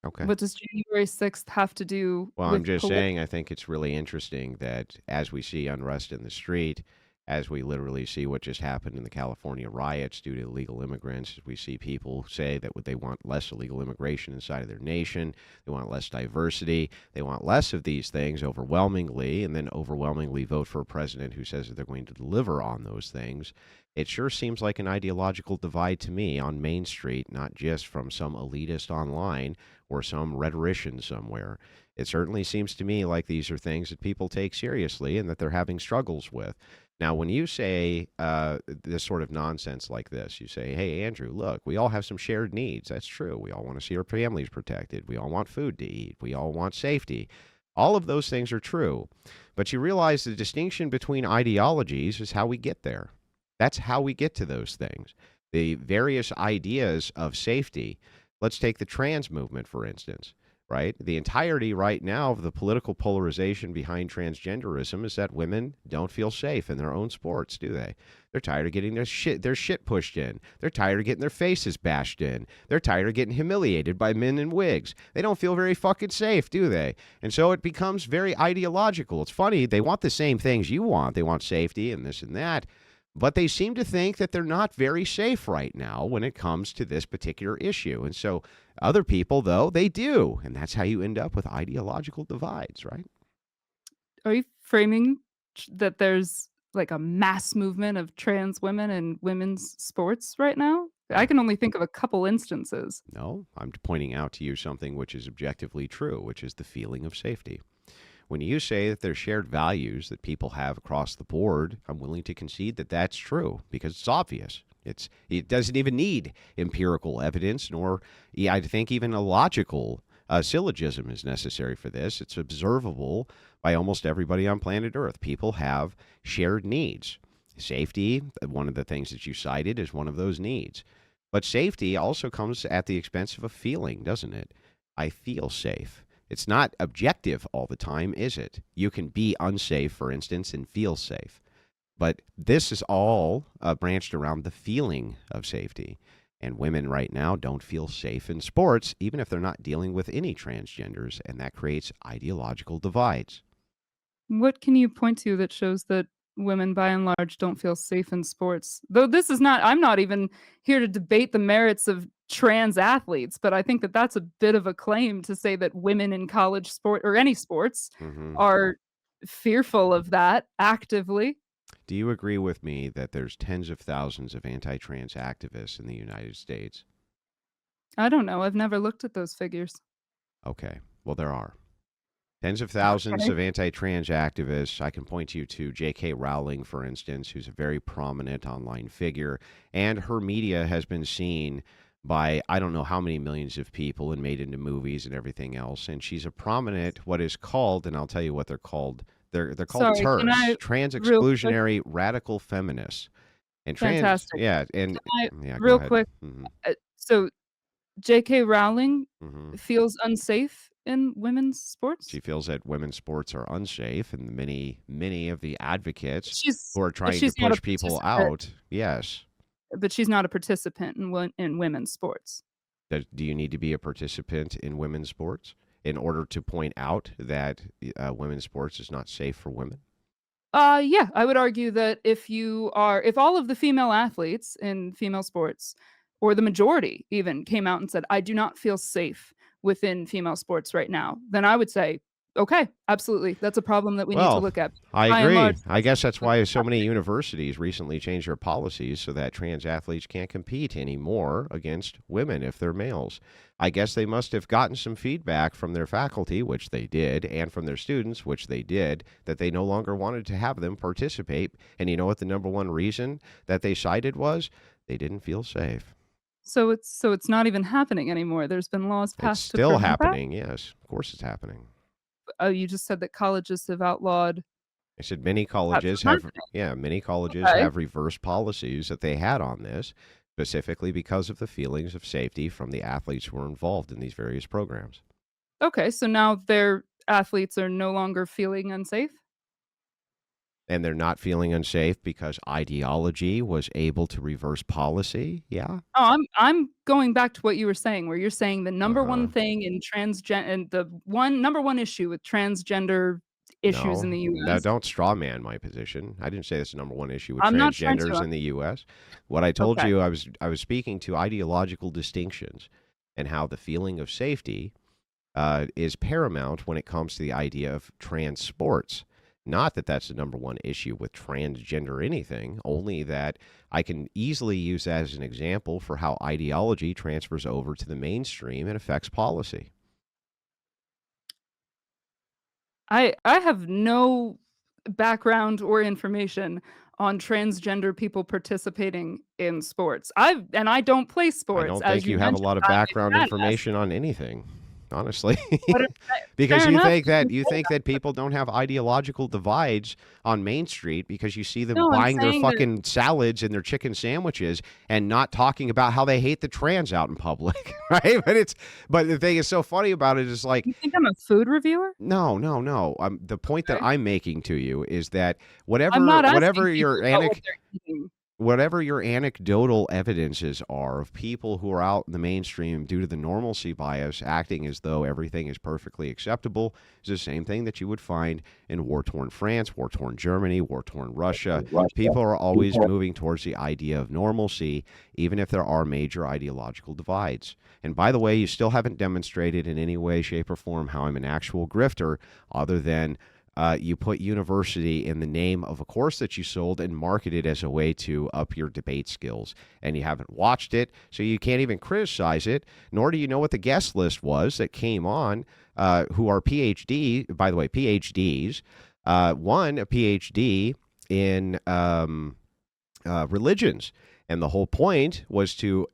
Okay. What does January 6th have to do Well, I'm with just political? saying, I think it's really interesting that as we see unrest in the street, as we literally see what just happened in the California riots due to illegal immigrants, we see people say that they want less illegal immigration inside of their nation, they want less diversity, they want less of these things overwhelmingly, and then overwhelmingly vote for a president who says that they're going to deliver on those things. It sure seems like an ideological divide to me on Main Street, not just from some elitist online or some rhetorician somewhere. It certainly seems to me like these are things that people take seriously and that they're having struggles with. Now, when you say this sort of nonsense like this, you say, hey, Andrew, look, we all have some shared needs. That's true. We all want to see our families protected. We all want food to eat. We all want safety. All of those things are true. But you realize the distinction between ideologies is how we get there. That's how we get to those things. The various ideas of safety. Let's take the trans movement, for instance, right? The entirety right now of the political polarization behind transgenderism is that women don't feel safe in their own sports, do they? They're tired of getting their shit pushed in. They're tired of getting their faces bashed in. They're tired of getting humiliated by men in wigs. They don't feel very fucking safe, do they? And so it becomes very ideological. It's funny, they want the same things you want. They want safety and this and that. But they seem to think that they're not very safe right now when it comes to this particular issue. And so other people, though, they do. And that's how you end up with ideological divides, right? Are you framing that there's like a mass movement of trans women in women's sports right now? I No, can only think of a couple instances. no, I'm pointing out to you something which is objectively true, which is the feeling of safety. When you say that there's shared values that people have across the board, I'm willing to concede that that's true because it's obvious. It doesn't even need empirical evidence, nor I think even a logical syllogism is necessary for this. It's observable by almost everybody on planet Earth. People have shared needs. Safety, one of the things that you cited, is one of those needs. But safety also comes at the expense of a feeling, doesn't it? I feel safe. It's not objective all the time, is it? You can be unsafe, for instance, and feel safe. But this is all branched around the feeling of safety. And women right now don't feel safe in sports, even if they're not dealing with any transgenders, and that creates ideological divides. What can you point to that shows that women by and large don't feel safe in sports? Though this is not I'm not even here to debate the merits of trans athletes, but I think that that's a bit of a claim to say that women in college sport or any sports Hmm. are fearful of that actively. Do you agree with me that there's tens of thousands of anti-trans activists in the United States? I don't know, I've never looked at those figures. Okay, well, there are. Tens of thousands Okay. of anti-trans activists. I can point you to J.K. Rowling, for instance, who's a very prominent online figure, and her media has been seen by I don't know how many millions of people and made into movies and everything else. And she's a prominent, what is called, and I'll tell you what they're called. They're called Sorry, can TERFs, I trans real quick exclusionary radical feminists. And trans, fantastic. yeah, and Can I yeah, go real ahead. quick, Hmm. so J.K. Rowling Hmm. feels unsafe in women's sports? She feels that women's sports are unsafe, and many of the advocates She's who are trying to she's not a push people participant, out, yes. but she's not a participant in women's sports. Do you need to be a participant in women's sports in order to point out that women's sports is not safe for women? Yeah, I would argue that if all of the female athletes in female sports, or the majority even, came out and said, "I do not feel safe within female sports right now," then I would say, "Okay, absolutely, that's a problem that we need to Well, look at." I By and agree. large, I that's guess that's what's why so many happening. universities recently changed their policies so that trans athletes can't compete anymore against women if they're males. I guess they must have gotten some feedback from their faculty, which they did, and from their students, which they did, that they no longer wanted to have them participate. And you know what the number one reason that they cited was? They didn't feel safe. So it's not even happening anymore. There's been laws It's passed to still prevent that? happening. Yes, of course it's happening. Oh, you just said that colleges have outlawed I said many that colleges from have, happening. yeah, many colleges Okay. have reversed policies that they had on this, specifically because of the feelings of safety from the athletes who were involved in these various programs. Okay, so now their athletes are no longer feeling unsafe? And they're not feeling unsafe because ideology was able to reverse policy. Yeah. Oh, I'm going back to what you were saying, where you're saying the Uh number huh. one thing in transgen and the one number one issue with transgender issues in No, the no, US. don't straw man my position. I didn't say that's the number one issue with I'm not trying transgenders to. in the U.S. What I told Okay. you, I was speaking to ideological distinctions and how the feeling of safety is paramount when it comes to the idea of trans sports. Not that that's the number one issue with transgender anything, only that I can easily use that as an example for how ideology transfers over to the mainstream and affects policy. I have no background or information on transgender people participating in sports. I don't play I sports, don't as think you you have a mentioned, lot of I'm a background badass. information on anything, honestly. What if Because fair enough, you can you say think that, that but people don't have ideological divides on Main Street because you see them no, I'm buying their saying that fucking salads and their chicken sandwiches and not talking about how they hate the trans out in public, right? But the thing is so funny about it is like you think I'm a food reviewer? no, no, no. The point that Okay. I'm making to you is that I'm not asking whatever people about what they're eating. whatever your anecdotal evidences are of people who are out in the mainstream due to the normalcy bias acting as though everything is perfectly acceptable is the same thing that you would find in war-torn France, war-torn Germany, war-torn Russia. People are always moving towards the idea of normalcy, even if there are major ideological divides. And by the way, you still haven't demonstrated in any way, shape, or form how I'm an actual grifter other than you put university in the name of a course that you sold and market it as a way to up your debate skills. And you haven't watched it, so you can't even criticize it, nor do you know what the guest list was that came on, who are PhD, by the way, PhDs. One, a PhD in religions. And the whole point was to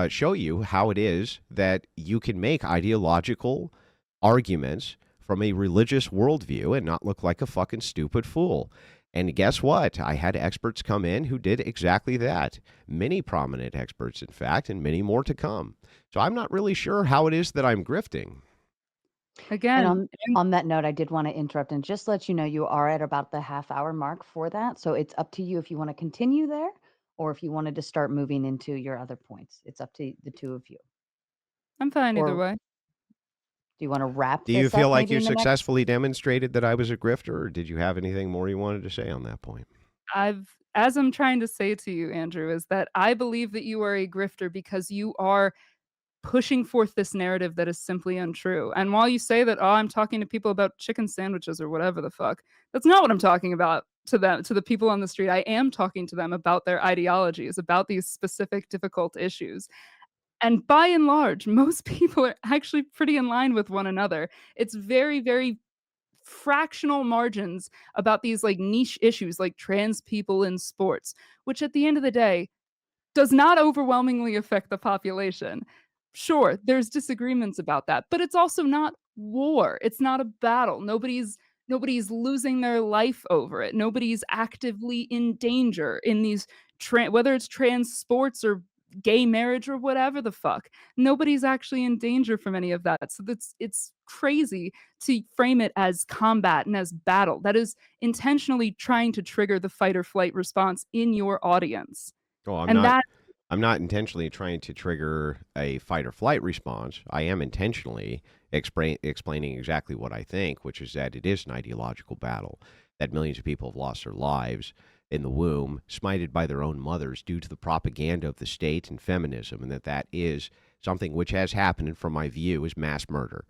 show you how it is that you can make ideological arguments from a religious worldview and not look like a fucking stupid fool. And guess what? I had experts come in who did exactly that. Many prominent experts, in fact, and many more to come. So I'm not really sure how it is that I'm grifting. And Again, and on that note, I did want to interrupt and just let you know you are at about the half hour mark for that. So it's up to you if you want to continue there or if you wanted to start moving into your other points. It's up to the two of you. I'm fine either Or way. do you want to wrap Do you this feel up like maybe you in the next? successfully demonstrated that I was a grifter, or did you have anything more you wanted to say on that point? I've as I'm trying to say to you, Andrew, is that I believe that you are a grifter because you are pushing forth this narrative that is simply untrue. And while you say that, "Oh, I'm talking to people about chicken sandwiches," or whatever the fuck, that's not what I'm talking about to the people on the street. I am talking to them about their ideologies, about these specific difficult issues. And by and large, most people are actually pretty in line with one another. It's very, very fractional margins about these, like, niche issues like trans people in sports, which at the end of the day does not overwhelmingly affect the population. Sure, there's disagreements about that, but it's also not war. It's not a battle. Nobody's losing their life over it. Nobody's actively in danger in these whether it's trans sports or gay marriage or whatever the fuck. Nobody's actually in danger from any of that. So it's crazy to frame it as combat and as battle. That is intentionally trying to trigger the fight or flight response in your audience. Well, And that I'm not intentionally trying to trigger a fight or flight response. I am intentionally explaining exactly what I think, which is that it is an ideological battle, that millions of people have lost their lives in the womb, smited by their own mothers due to the propaganda of the state and feminism, and that is something which has happened, and from my view, is mass murder.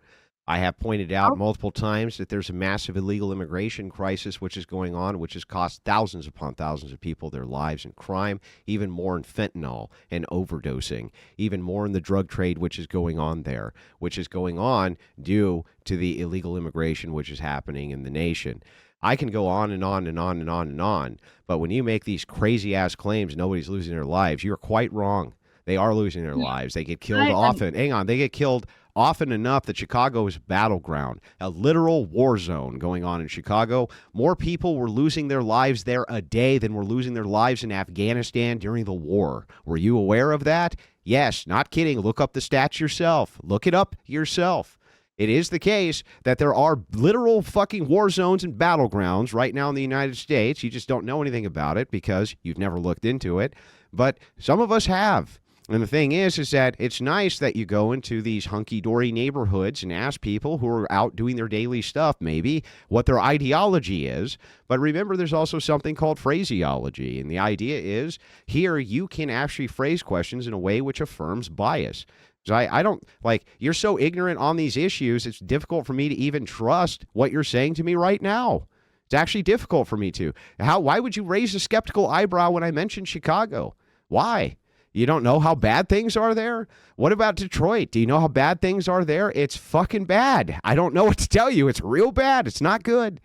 I have pointed out I'll multiple times that there's a massive illegal immigration crisis which is going on, which has cost thousands upon thousands of people their lives in crime, even more in fentanyl and overdosing, even more in the drug trade which is going on there, which is going on due to the illegal immigration which is happening in the nation. I can go on and on and on and on and on, but when you make these crazy ass claims nobody's losing their lives, you're quite wrong. They are losing their lives. They get killed and often. Hang on, they get killed often enough that Chicago is a battleground, a literal war zone going on in Chicago. More people were losing their lives there a day than were losing their lives in Afghanistan during the war. Were you aware of that? Yes, not kidding. Look up the stats yourself. Look it up yourself. It is the case that there are literal fucking war zones and battlegrounds right now in the United States. You just don't know anything about it because you've never looked into it. But some of us have. And the thing is that it's nice that you go into these hunky-dory neighborhoods and ask people who are out doing their daily stuff, maybe, what their ideology is. But remember, there's also something called phraseology. And the idea is here you can actually phrase questions in a way which affirms bias. So I don't, like, you're so ignorant on these issues, it's difficult for me to even trust what you're saying to me right now. It's actually difficult for me to. Why would you raise a skeptical eyebrow when I mentioned Chicago? Why? You don't know how bad things are there? What about Detroit? Do you know how bad things are there? It's fucking bad. I don't know what to tell you. It's real bad. It's not good.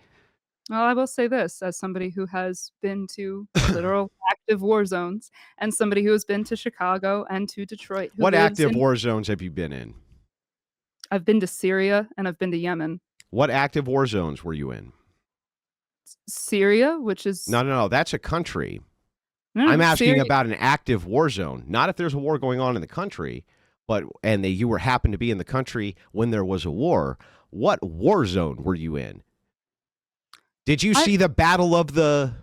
well, I will say this as somebody who has been to literal active war zones and somebody who has been to Chicago and to Detroit, who What lives active in war zones have you been in? I've been to Syria and I've been to Yemen. What active war zones were you in? Syria, which is No, no, no. That's a country. no, I'm no, asking Syria. about an active war zone, not if there's a war going on in the country, but and you were happened to be in the country when there was a war. What war zone were you in? Did you I see the battle of the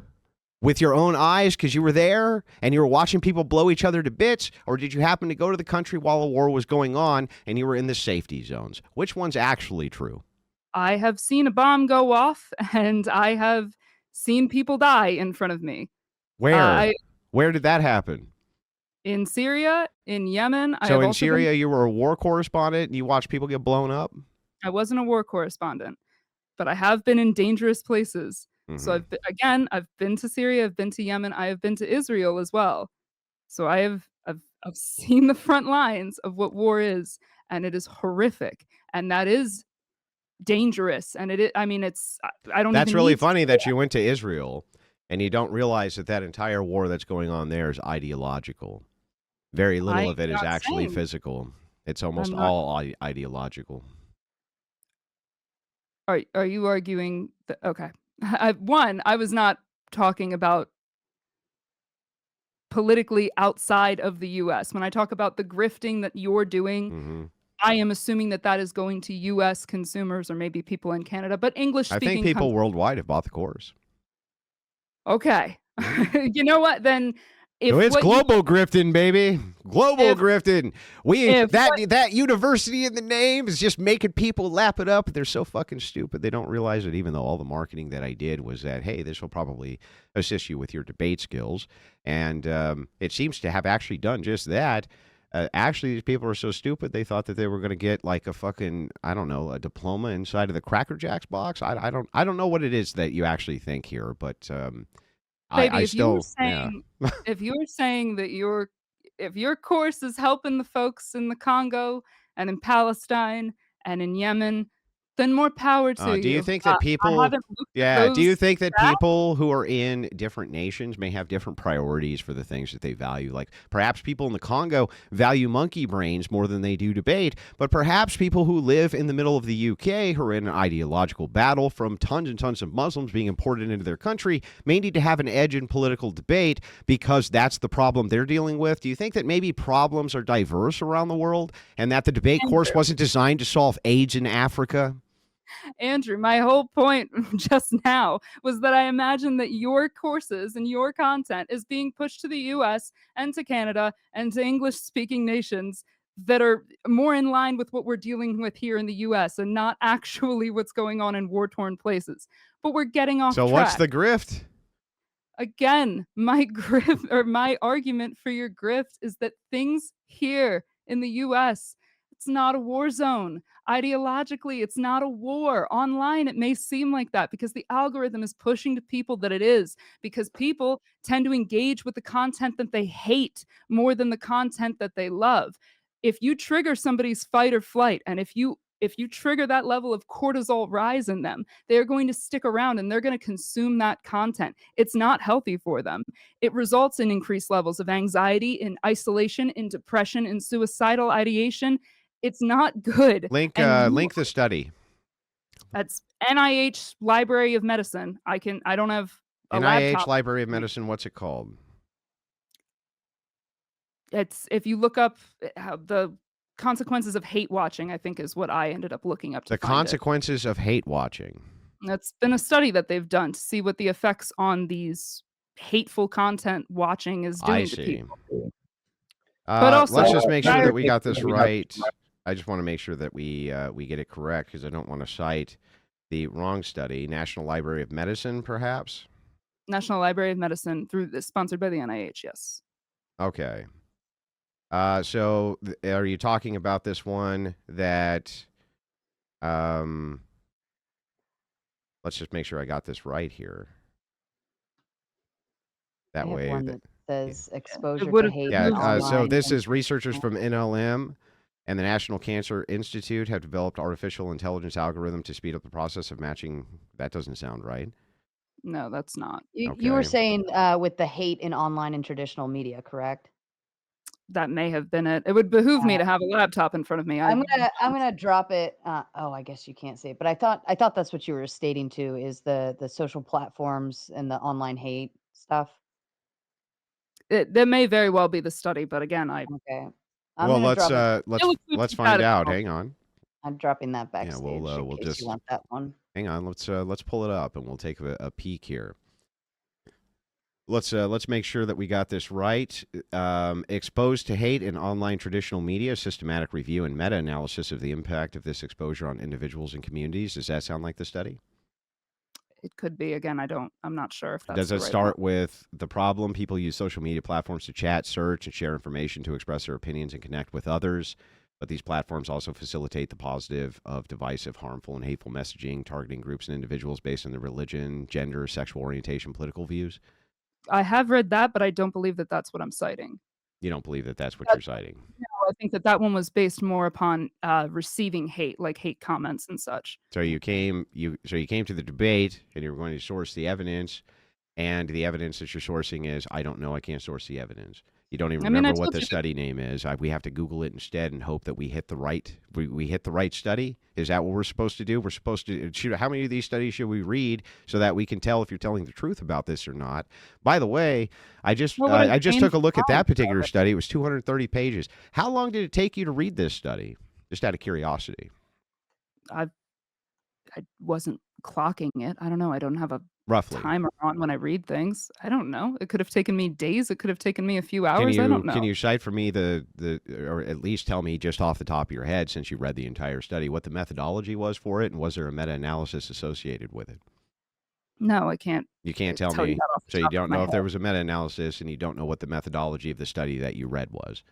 with your own eyes because you were there and you were watching people blow each other to bits, or did you happen to go to the country while a war was going on and you were in the safety zones? Which one's actually true? I have seen a bomb go off and I have seen people die in front of me. Where? I Where did that happen? in Syria, in Yemen, I So have in also been Syria, you were a war correspondent and you watched people get blown up? I wasn't a war correspondent, but I have been in dangerous places. So Hmm. I've been to Syria, I've been to Yemen, I have been to Israel as well. So I've seen the front lines of what war is, and it is horrific, and that is dangerous, and I mean, I don't That's even really need to funny say that you went to Israel and you don't realize that that entire war that's going on there is ideological. Very I'm little of it is not actually saying. physical. It's almost I'm not all ideological. are you arguing that okay. I was not talking about politically outside of the US. When I talk about the grifting that you're doing, Hmm. I am assuming that that is going to US consumers or maybe people in Canada, but I think English-speaking people countries. worldwide have bought the course. Okay. Mhm. You know what? Then So if it's what you global grifting, baby. Global if grifting. We if what that university in the name is just making people lap it up. They're so fucking stupid. They don't realize it, even though all the marketing that I did was that, hey, this will probably assist you with your debate skills. And it seems to have actually done just that. Actually, these people are so stupid they thought that they were going to get like a fucking, I don't know, a diploma inside of the Cracker Jacks box. I don't know what it is that you actually think here, but I baby, still, yeah. if you were saying that if your course is helping the folks in the Congo and in Palestine and in Yemen, then more power to Do you you. think that I people, haven't looked at yeah, do you those think that stats. people who are in different nations may have different priorities for the things that they value? Like perhaps people in the Congo value monkey brains more than they do debate, but perhaps people who live in the middle of the UK who are in an ideological battle from tons and tons of Muslims being imported into their country may need to have an edge in political debate because that's the problem they're dealing with. Do you think that maybe problems are diverse around the world and that the debate course wasn't designed to solve AIDS in Africa? Andrew, my whole point just now was that I imagine that your courses and your content is being pushed to the US and to Canada and to English speaking nations that are more in line with what we're dealing with here in the US and not actually what's going on in war torn places. But we're getting off So what's track. the grift? Again, my grift or my argument for your grift is that things here in the US, it's not a war zone. Ideologically, it's not a war. Online, it may seem like that because the algorithm is pushing to people that it is, because people tend to engage with the content that they hate more than the content that they love. If you trigger somebody's fight or flight, and if you trigger that level of cortisol rise in them, they're going to stick around and they're going to consume that content. It's not healthy for them. It results in increased levels of anxiety, in isolation, in depression, in suicidal ideation. It's not good. And you Link the study. That's NIH Library of Medicine. I don't have a NIH laptop. Library of Medicine. What's it called? It's if you look up how the consequences of hate watching, I think is what I ended up looking up to The find it. consequences of hate watching. That's been a study that they've done to see what the effects on these hateful content watching is I doing to see. people. But also, Let's just make sure prior that we got this right. I just want to make sure that we get it correct because I don't want to cite the wrong study. National Library of Medicine, perhaps. National Library of Medicine sponsored by the NIH, yes. Okay. Are you talking about this one that? Um, let's just make sure I got this right here. I That have way, one that says It exposure would to have hate yeah. So online. this is researchers from NLM and the National Cancer Institute have developed artificial intelligence algorithm to speed up the process of matching. That doesn't sound right. No, that's not. You were Okay. saying with the hate in online and traditional media, correct? That may have been it. It would behoove me Uh, to have a laptop in front of me. I'm gonna drop it. Oh, I guess you can't say it, but I thought that's what you were stating too. Is the social platforms and the online hate stuff? That may very well be the study, but again, I Okay, I'm Well, gonna drop it. feel like food let's for thought find at the out. moment. Hang on. I'm dropping that Yeah, backstage in we'll case you just want that one. hang on. Let's pull it up and we'll take a peek here. Let's make sure that we got this right. Exposed to hate in online traditional media, systematic review and meta-analysis of the impact of this exposure on individuals and communities. Does that sound like the study? It could be. Again, I'm not sure if that's Does the it right one. start with the problem? People use social media platforms to chat, search, and share information to express their opinions and connect with others. But these platforms also facilitate the positive of divisive, harmful, and hateful messaging, targeting groups and individuals based on their religion, gender, sexual orientation, political views. I have read that, but I don't believe that that's what I'm citing. You don't believe that that's what That you're citing. No, I think that that one was based more upon, receiving hate, like hate comments and such. So you came to the debate and you were going to source the evidence, and the evidence that you're sourcing is I don't know, I can't source the evidence. You don't even I mean, I remember what told the you that study name is. We have to Google it instead and hope that we hit the right study. Is that what we're supposed to do? We're supposed to shoot. How many of these studies should we read so that we can tell if you're telling the truth about this or not? By the way, what I've I just gained took a from look at knowledge that particular about it. study. It was 230 pages. How long did it take you to read this study? Just out of curiosity, I I wasn't clocking it. I don't know. I don't have a roughly. timer on when I read things. I don't know. It could have taken me days. It could have taken me a few Can hours. I don't you know. can you cite for me the or at least tell me just off the top of your head, since you read the entire study, what the methodology was for it, and was there a meta-analysis associated with it? No, I can't You can't tell tell you me. that off the So you top of don't my know if there head. was a meta-analysis, and you don't know what the methodology of the study that you read was.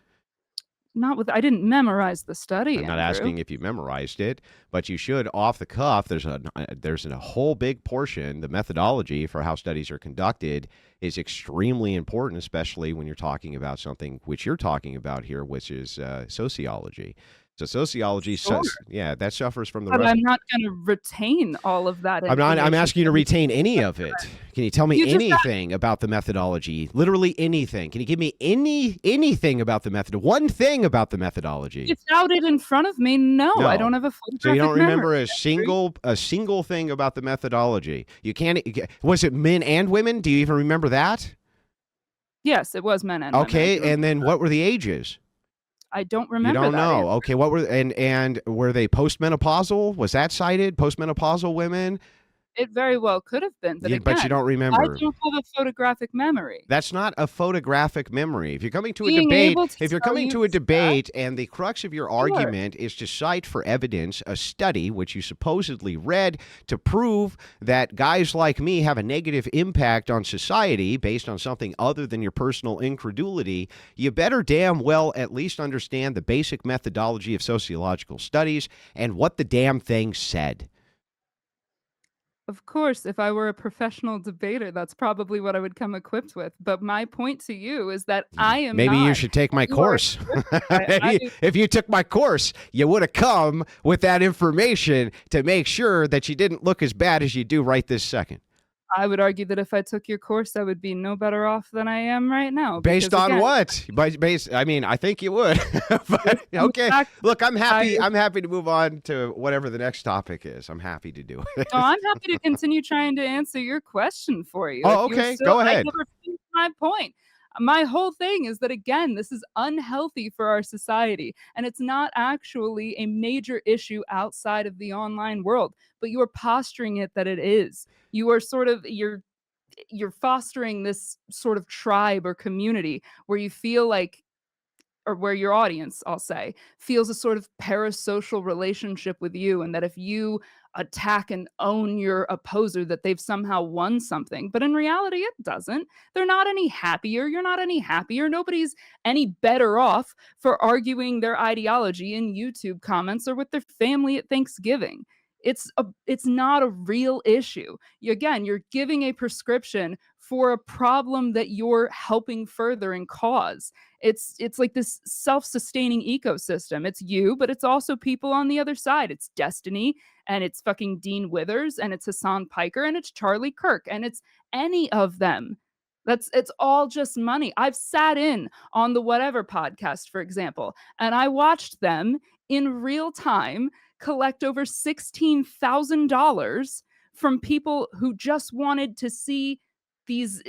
Not with I didn't memorize the study, I'm not Andrew. asking if you memorized it, but you should off the cuff. There's a whole big portion. The methodology for how studies are conducted is extremely important, especially when you're talking about something which you're talking about here, which is sociology. So sociology, Sure, yeah, that suffers from the but rest. I'm not gonna retain all of that I'm not. I'm information asking you to and retain any of it. Can you tell me you just anything about the methodology? Literally anything. Can you give me anything about the method? One thing about the methodology. without it in front of me, no, I don't No. have a So you don't photographic memory, remember Andrew. a single thing about the methodology. You can't. Was it men and women? Do you even remember that? Yes, it was men and women, I Okay, do remember and then that. what were the ages? I don't You remember don't that, know. Andrew. Okay, what were and were they postmenopausal? Was that cited? Postmenopausal women? It very well could have been, but But you again, don't I remember. don't have a photographic memory. That's not a photographic memory. If you're coming to a Being debate, able to if you're tell coming you to a that, debate and the crux of your sure. argument is to cite for evidence a study which you supposedly read to prove that guys like me have a negative impact on society based on something other than your personal incredulity, you better damn well at least understand the basic methodology of sociological studies and what the damn thing said. Of course, if I were a professional debater, that's probably what I would come equipped with, but my point to you is that I am Maybe you not, should take and my you are course. a grifter. I If you took my course, you would have come with that information to make sure that you didn't look as bad as you do right this second. I would argue that if I took your course, I would be no better off than I am right now Based because, on again, what? I mean, I think you would. based But on the okay, fact look, I'm I happy. I'm happy to move on to whatever the next topic is. I'm happy to do it. no, I'm happy to continue trying to answer your question for you if Oh, you're okay. still Go I ahead. never finished my point. My whole thing is that, again, this is unhealthy for our society, and it's not actually a major issue outside of the online world, but you are posturing it that it is. You are sort of you're fostering this sort of tribe or community where you feel like or where your audience, I'll say, feels a sort of parasocial relationship with you, and that if you attack and own your opposer, that they've somehow won something. But in reality, it doesn't. They're not any happier. You're not any happier. Nobody's any better off for arguing their ideology in YouTube comments or with their family at Thanksgiving. It's not a real issue. Again, you're giving a prescription for a problem that you're helping further and cause. It's like this self-sustaining ecosystem. It's you, but it's also people on the other side. It's Destiny, and it's fucking Dean Withers, and it's Hassan Piker, and it's Charlie Kirk, and it's any of them. It's all just money. I've sat in on the Whatever podcast, for example, and I watched them in real time collect over $16,000 from people who just wanted to see these,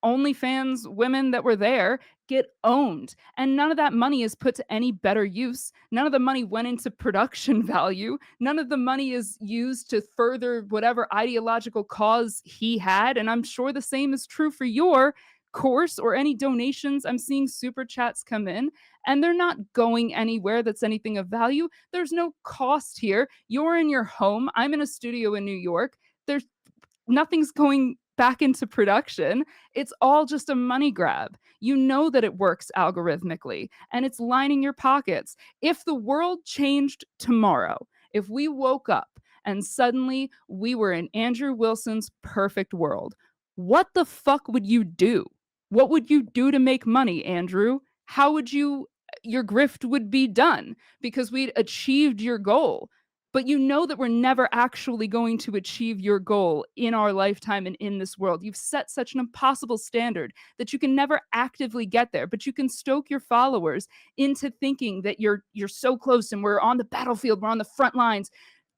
OnlyFans women that were there get owned. And none of that money is put to any better use. None of the money went into production value. None of the money is used to further whatever ideological cause he had. And I'm sure the same is true for your course or any donations. I'm seeing super chats come in and they're not going anywhere that's anything of value. There's no cost here. You're in your home. I'm in a studio in New York. There's nothing's going back into production. It's all just a money grab. You know that it works algorithmically and it's lining your pockets. If the world changed tomorrow, if we woke up and suddenly we were in Andrew Wilson's perfect world, what the fuck would you do? What would you do to make money, Andrew? How would your grift would be done because we'd achieved your goal, but you know that we're never actually going to achieve your goal in our lifetime and in this world. You've set such an impossible standard that you can never actively get there, but you can stoke your followers into thinking that you're so close and we're on the battlefield, we're on the front lines.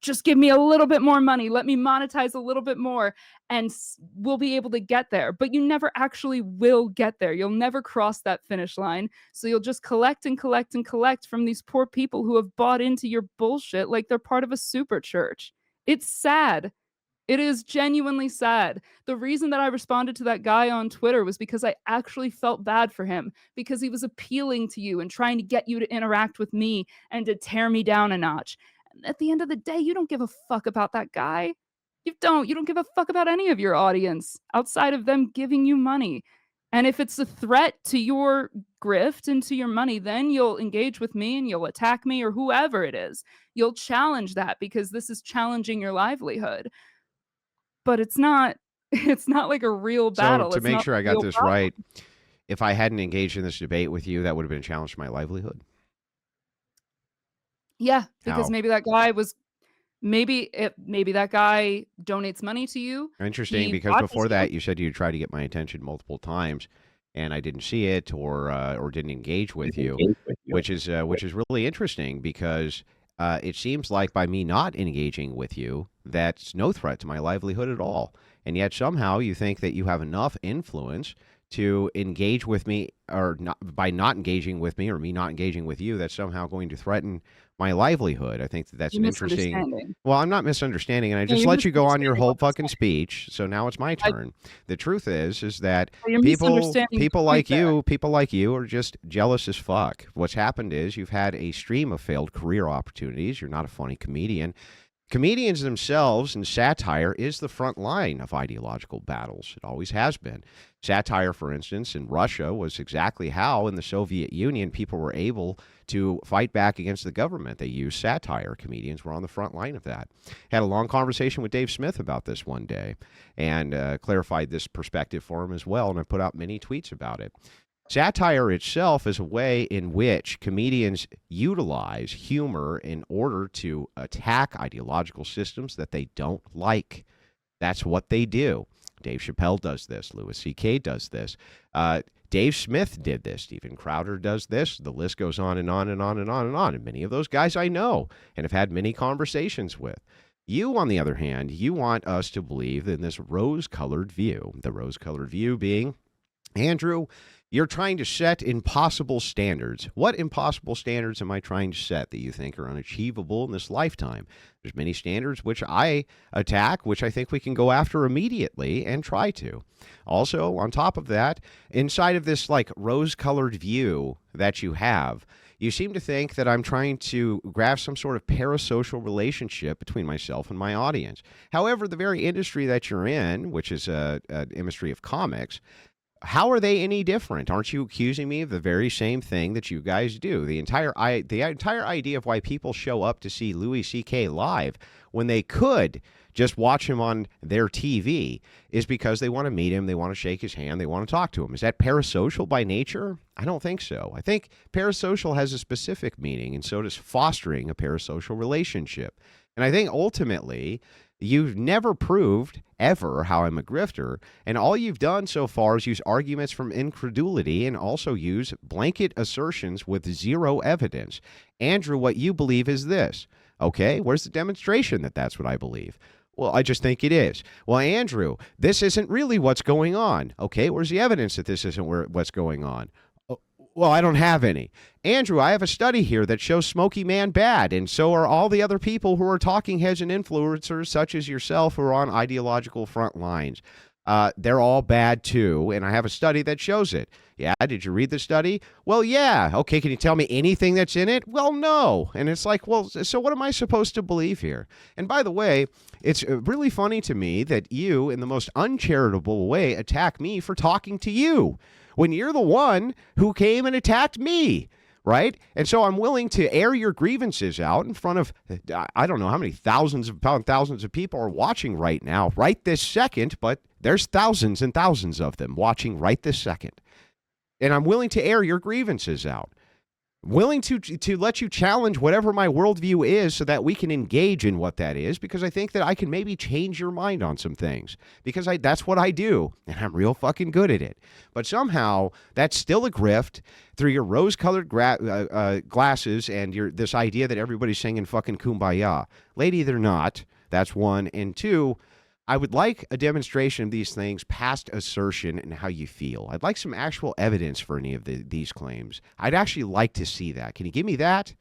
just give me a little bit more money. Let me monetize a little bit more and we'll be able to get there. But you never actually will get there. You'll never cross that finish line. So you'll just collect and collect and collect from these poor people who have bought into your bullshit like they're part of a super church. It's sad. It is genuinely sad. The reason that I responded to that guy on Twitter was because I actually felt bad for him because he was appealing to you and trying to get you to interact with me and to tear me down a notch. And at the end of the day, you don't give a fuck about that guy. You don't. You don't give a fuck about any of your audience outside of them giving you money. And if it's a threat to your grift and to your money, then you'll engage with me and you'll attack me or whoever it is. You'll challenge that because this is challenging your livelihood, but it's not it's not like a real So battle. to It's make not sure a I got real this problem. right, if I hadn't engaged in this debate with you, that would have been a challenge to my livelihood. Yeah, because How maybe that guy donates money to you. interesting, He because watches before you. that you said you tried to get my attention multiple times, and I didn't see it or didn't engage with you, which is really interesting because it seems like by me not engaging with you, that's no threat to my livelihood at all, and yet somehow you think that you have enough influence to engage with me, or not, by not engaging with me or me not engaging with you, that's somehow going to threaten my livelihood. I think that that's You're an interesting. misunderstanding. Well, I'm not misunderstanding, and I Yeah, just you're let you go on your misunderstanding whole what I'm fucking saying. speech. So now it's my I turn. The truth is that You're people misunderstanding the people point like there. you, people like you are just jealous as fuck. What's happened is you've had a stream of failed career opportunities. You're not a funny comedian. Comedians themselves and satire is the front line of ideological battles. It always has been. Satire, for instance, in Russia was exactly how in the Soviet Union people were able to fight back against the government. They used satire. Comedians were on the front line of that. Had a long conversation with Dave Smith about this one day and clarified this perspective for him as well. And I put out many tweets about it. Satire itself is a way in which comedians utilize humor in order to attack ideological systems that they don't like. That's what they do. Dave Chappelle does this. Louis C.K. does this. Dave Smith did this. Steven Crowder does this. The list goes on and on and on and on and on. And many of those guys I know and have had many conversations with. You, on the other hand, you want us to believe in this rose-colored view. The rose-colored view being, Andrew, you're trying to set impossible standards. What impossible standards am I trying to set that you think are unachievable in this lifetime? There's many standards which I attack, which I think we can go after immediately and try to. Also, on top of that, inside of this like rose-colored view that you have, you seem to think that I'm trying to grasp some sort of parasocial relationship between myself and my audience. However, the very industry that you're in, which is an industry of comics, how are they any different? Aren't you accusing me of the very same thing that you guys do? The entire idea of why people show up to see Louis C.K. live when they could just watch him on their TV is because they want to meet him, they want to shake his hand, they want to talk to him. Is that parasocial by nature? I don't think so. I think parasocial has a specific meaning, and so does fostering a parasocial relationship. And I think ultimately, you've never proved ever how I'm a grifter, and all you've done so far is use arguments from incredulity and also use blanket assertions with zero evidence. Andrew, what you believe is this. Okay, where's the demonstration that that's what I believe? Well, I just think it is. Well, Andrew, this isn't really what's going on. Okay, where's the evidence that this isn't what's going on? Well, I don't have any. Andrew, I have a study here that shows Smoky Man bad, and so are all the other people who are talking heads and influencers, such as yourself, who are on ideological front lines. They're all bad too, and I have a study that shows it. Yeah, did you read the study? Well, yeah. Okay, can you tell me anything that's in it? Well, no. And it's like, well, so what am I supposed to believe here? And by the way, it's really funny to me that you, in the most uncharitable way, attack me for talking to you when you're the one who came and attacked me, right? And so I'm willing to air your grievances out in front of, I don't know how many thousands of people are watching right now, right this second, but there's thousands and thousands of them watching right this second. And I'm willing to air your grievances out. willing to let you challenge whatever my worldview is so that we can engage in what that is, because I think that I can maybe change your mind on some things, because that's what I do, and I'm real fucking good at it. But somehow that's still a grift through your rose-colored glasses and this idea that everybody's singing fucking Kumbaya. Lady, they're not. That's one. And two, I would like a demonstration of these things past assertion and how you feel. I'd like some actual evidence for any of these claims. I'd actually like to see that. Can you give me that?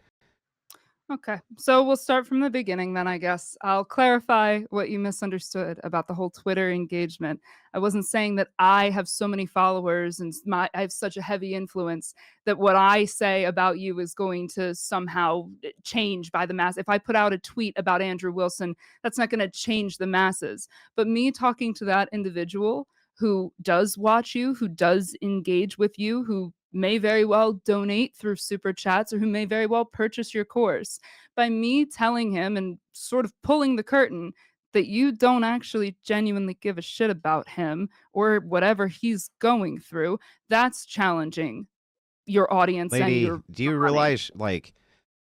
Okay. So we'll start from the beginning then, I guess. I'll clarify what you misunderstood about the whole Twitter engagement. I wasn't saying that I have so many followers and I have such a heavy influence that what I say about you is going to somehow change by the mass. If I put out a tweet about Andrew Wilson, that's not going to change the masses. But me talking to that individual who does watch you, who does engage with you, who may very well donate through super chats or who may very well purchase your course. By me telling him and sort of pulling the curtain that you don't actually genuinely give a shit about him or whatever he's going through, that's challenging your audience and Lady, your do you money. realize, like,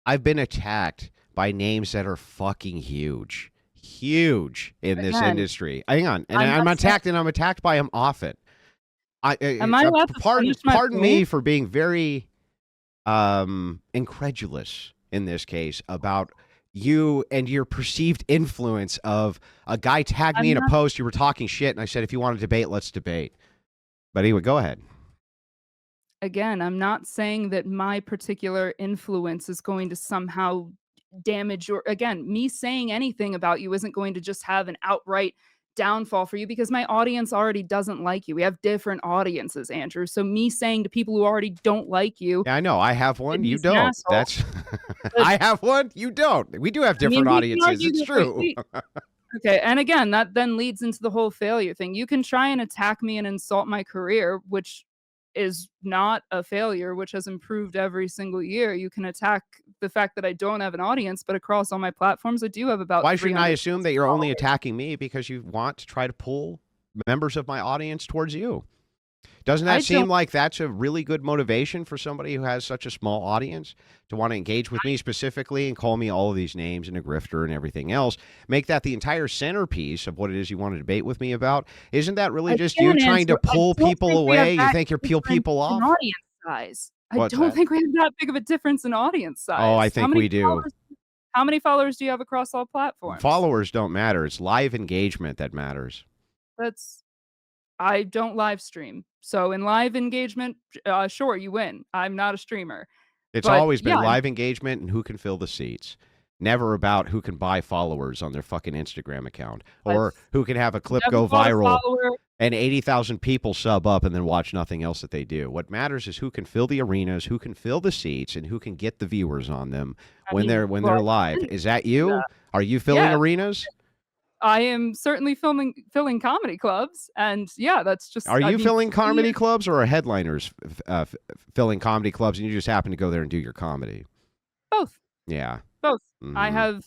I've been attacked by names that are fucking huge. Huge in this Again, industry. Hang on. And I'm I'm not saying, attacked, and I'm attacked by them often. am I allowed to finish my Pardon me point? for being very incredulous in this case about you and your perceived influence of a guy tagged me I'm in a not post. You were talking shit, and I said, if you want to debate, let's debate. But anyway, go ahead. Again, I'm not saying that my particular influence is going to somehow damage your, again, me saying anything about you isn't going to just have an outright downfall for you because my audience already doesn't like you. We have different audiences, Andrew. So me saying to people who already don't like you Yeah, I know. I have that one. You he's an don't. asshole, That's but I have one. You don't. We do have I mean, different we can audiences. argue It's that true. okay, and again, that then leads into the whole failure thing. You can try and attack me and insult my career, which is not a failure, which has improved every single year. You can attack the fact that I don't have an audience, but across all my platforms, I do have about Why shouldn't I 300,000 assume that you're only followers. attacking me because you want to try to pull members of my audience towards you? Doesn't I that don't seem like that's a really good motivation for somebody who has such a small audience to want to engage with me specifically and call me all of these names and a grifter and everything else? Make that the entire centerpiece of what it is you want to debate with me about. Isn't that really just you again, trying to Andrew, I pull don't people think we have away? You that think you're peel different people in off? audience size. I What's don't that? think we have that big of a difference in audience Oh, I size. think we do. How many followers do you have across all platforms? Followers don't matter. It's live engagement that matters. That's I don't live stream. So in live engagement, sure, you win. I'm not a streamer. It's But always yeah, been live engagement and who can fill the seats. Never about who can buy followers on their fucking Instagram account I've or who can have a clip never go bought a viral follower. and 80,000 people sub up and then watch nothing else that they do. What matters is who can fill the arenas, who can fill the seats, and who can get the viewers on them I mean, when well, they're I live. didn't Is that do you? that. Are you filling Yeah, arenas? I am certainly filling comedy clubs, and yeah, that's just Are I you mean, filling 3 comedy years clubs or are headliners filling comedy clubs and you just happen to go there and do your comedy? both, Yeah. both. I Hmm. have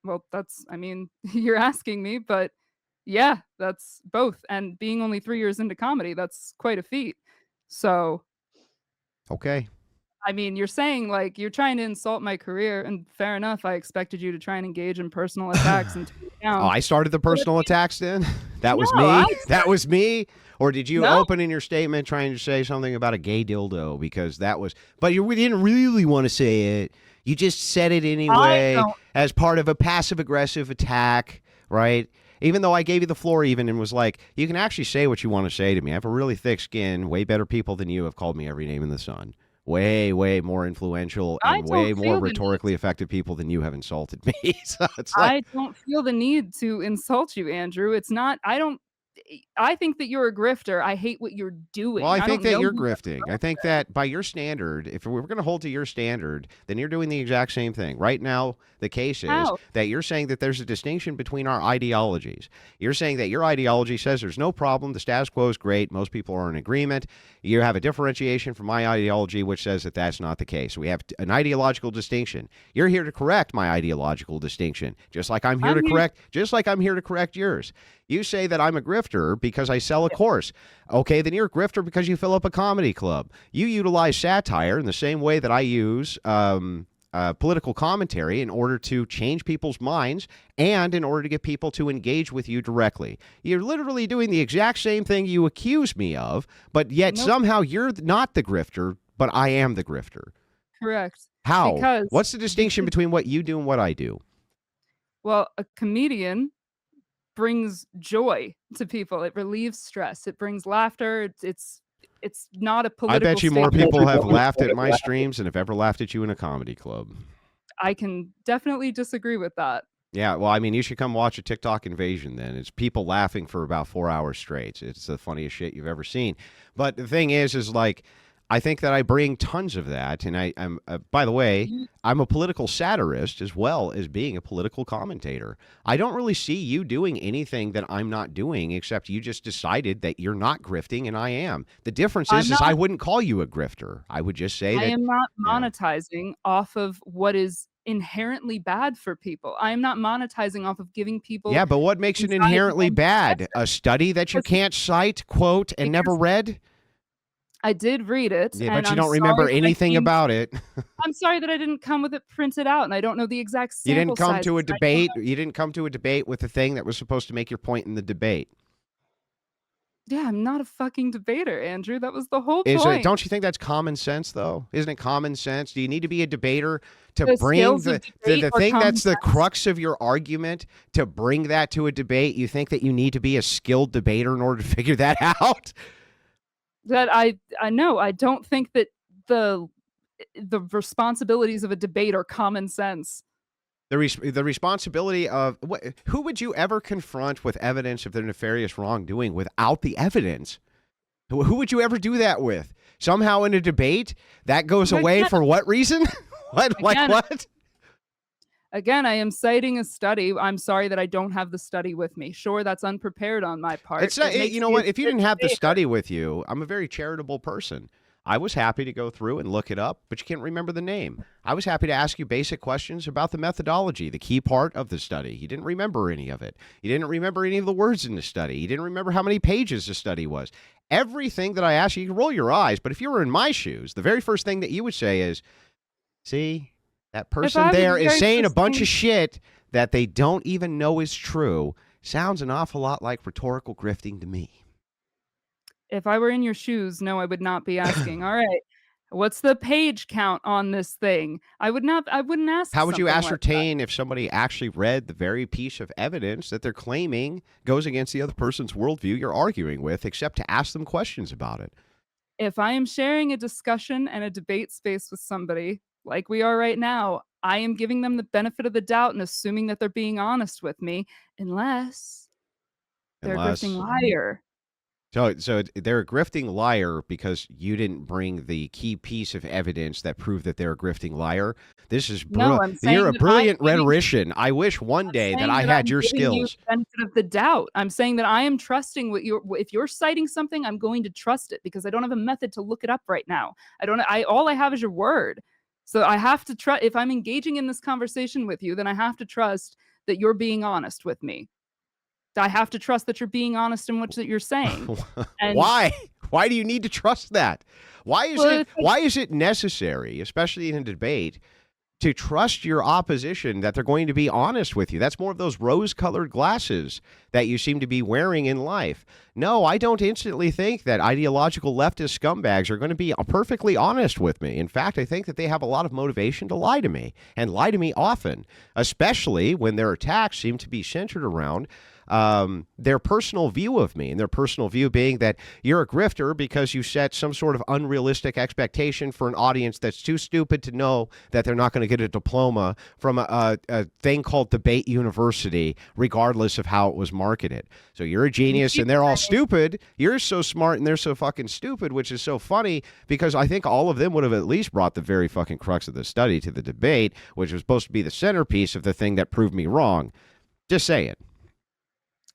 well, that's I mean, you're asking me, but yeah, that's both, and being only 3 years into comedy, that's quite a feat. So Okay. I mean, you're saying, like, you're trying to insult my career, and fair enough, I expected you to try and engage in personal attacks and tear me Oh, down. I started the But at personal the attacks then? That was no, I me? That said was me? Or did you no, open in your statement trying to say something about a gay dildo? Because that was, but you didn't really want to say it. You just said it I anyway don't as part of a passive aggressive attack, right? Even though I gave you the floor even and was like, you can actually say what you want to say to me. I have a really thick skin. Way better people than you have called me every name in the sun. Way, way more influential I and don't way more feel the need rhetorically effective people than you have insulted me. So it's like, I don't feel the need to insult you, Andrew. It's not I don't I think that you're a grifter. I hate what you're well, doing. I I think don't that know you're you as grifting. I think that by your standard, if we're going to hold to your standard, then you're doing the exact same thing. Right now, the case is how. that you're saying that there's a distinction between our ideologies. You're saying that your ideology says there's no problem, the status quo is great, most people are in agreement. You have a differentiation from my ideology, which says that that's not the case. We have an ideological distinction. You're here to correct my ideological distinction, just like I'm here I'm to here correct yours. You say that I'm a grifter grifter because I sell a course. Okay, then you're a grifter because you fill up a comedy club. You utilize satire in the same way that I use political commentary in order to change people's minds and in order to get people to engage with you directly. You're literally doing the exact same thing you accuse me of, but yet Nope. somehow you're not the grifter, but I am the grifter. Correct. How? Because What's the distinction because between what you do and what I do? well, a comedian brings joy to people. It relieves stress. It brings laughter. It's not a I bet political you more statement. people have laughed at my streams than have ever laughed at you in a comedy club. I can definitely disagree with that. Yeah, well, I mean, you should come watch a TikTok invasion then. It's people laughing for about 4 hours straight. It's the funniest shit you've ever seen. But the thing is like, I think that I bring tons of that. And I'm, by the way, You I'm a political satirist as well as being a political commentator. I don't really see you doing anything that I'm not doing, except you just decided that you're not grifting and I am. The difference I'm is I not wouldn't call you a grifter. I would just say I that, am not yeah. monetizing off of what is inherently bad for people. I am not monetizing off of giving people Yeah, but what makes it anxiety inherently and bad? depression A study that you because can't cite, quote, and never because read? I did read it, Yeah, and but you don't remember anything about it. I'm sorry that I didn't come with it printed out, and I don't know the exact You didn't sample come sizes. to a I don't debate. know. You didn't come to a debate with the thing that was supposed to make your point in the debate. Yeah, I'm not a fucking debater, Andrew. That was the whole Is it? point. Don't you think that's common sense, though? Isn't it common sense? Do you need to be a debater to The bring skills of debate the are thing common that's the sense. crux of your argument to bring that to a debate? You think that you need to be a skilled debater in order to figure that out? That I know. I don't think that the the responsibilities of a debate are common sense. The responsibility of who would you ever confront with evidence of their nefarious wrongdoing without the evidence? Who would you ever do that with? Somehow in a debate that goes But away for what reason? What like again, what? again, I am citing a study. I'm sorry that I don't have the study with me. Sure, that's unprepared on my part. It's not, It you makes know me a what? If you good didn't have the debater. study with you, I'm a very charitable person. I was happy to go through and look it up, but you can't remember the name. I was happy to ask you basic questions about the methodology, the key part of the study. You didn't remember any of it. You didn't remember any of the words in the study. You didn't remember how many pages the study was. Everything that I asked you, you can roll your eyes, but if you were in my shoes, the very first thing that you would say is, see, that If person I was there the is very saying a first bunch thing of shit that they don't even know is true. Sounds an awful lot like rhetorical grifting to me. if I were in your shoes, no, I would not be asking, "All right, what's the page count on this thing?" I wouldn't ask How would you something like that. ascertain if somebody actually read the very piece of evidence that they're claiming goes against the other person's worldview you're arguing with, except to ask them questions about it? If I am sharing a discussion and a debate space with somebody, like we are right now, I am giving them the benefit of the doubt and assuming that they're being honest with me, unless they're a grifting Unless liar. so they're a grifting liar because you didn't bring the key piece of evidence that proved that they're a grifting liar. This is No, I'm you're saying a that I'm brilliant giving rhetorician. I wish one I'm day that saying I that had I'm your giving you skills. the benefit of the doubt. I'm saying that I am trusting what you're if you're citing something, I'm going to trust it because I don't have a method to look it up right now. I all I have is your word. So I have to trust if I'm engaging in this conversation with you, then I have to trust that you're being honest with me. I have to trust that you're being honest in what that you're saying. And Why? Why do you need to trust that? well, it's like Why is it necessary, especially in a debate, to trust your opposition that they're going to be honest with you? That's more of those rose-colored glasses that you seem to be wearing in life. No, I don't instantly think that ideological leftist scumbags are going to be perfectly honest with me. In fact, I think that they have a lot of motivation to lie to me and lie to me often, especially when their attacks seem to be centered around their personal view of me, and their personal view being that you're a grifter because you set some sort of unrealistic expectation for an audience that's too stupid to know that they're not going to get a diploma from a thing called Debate University, regardless of how it was marketed. So you're a you genius keep and they're all saying stupid. You're so smart and they're so fucking stupid, which is so funny because I think all of them would have at least brought the very fucking crux of the study to the debate, which was supposed to be the centerpiece of the thing that proved me wrong. Just saying.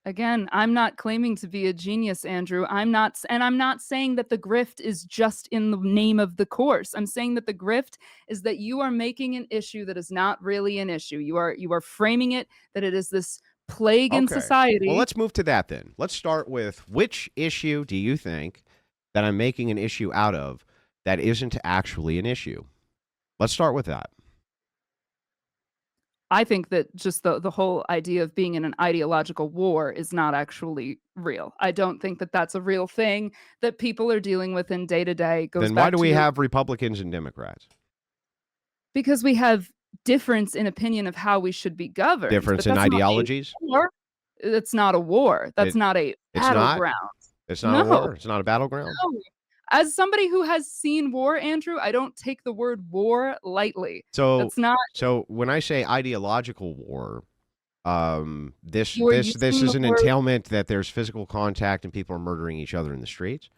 again, I'm not claiming to be a genius, Andrew. I'm not saying that the grift is just in the name of the course. I'm saying that the grift is that you are making an issue that is not really an issue. You are framing it that it is this plague in Okay. Well, society. let's move to that then. Let's start with which issue do you think that I'm making an issue out of that isn't actually an issue? Let's start with that. I think that just the whole idea of being in an ideological war is not actually real. I don't think that that's a real thing that people are dealing with in day to day. Goes Then why back do to we your have Republicans and Democrats? because we have difference in opinion of how we should be governed, Difference but in that's not a ideologies? war. It's not a war. That's It not a it's not? battleground. It's not a No, war? It's not a battleground? no. As somebody who has seen war, Andrew, I don't take the word war lightly. So That's not so when I say ideological war, this you are this this using is the an word. entailment that there's physical contact and people are murdering each other in the streets?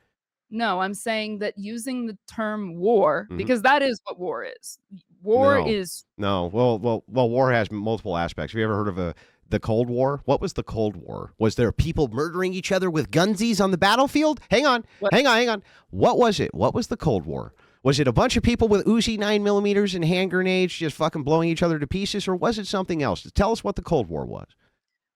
No, I'm saying that using the term war, Mhm. because that is what war is. War No. is No. Well, war has multiple aspects. Have you ever heard of the Cold War? What was the Cold War? Was there people murdering each other with gunsies on the battlefield? Hang on. what Hang on, hang on. What was it? What was the Cold War? Was it a bunch of people with Uzi 9 millimeters and hand grenades just fucking blowing each other to pieces, or was it something else? Tell us what the Cold War was.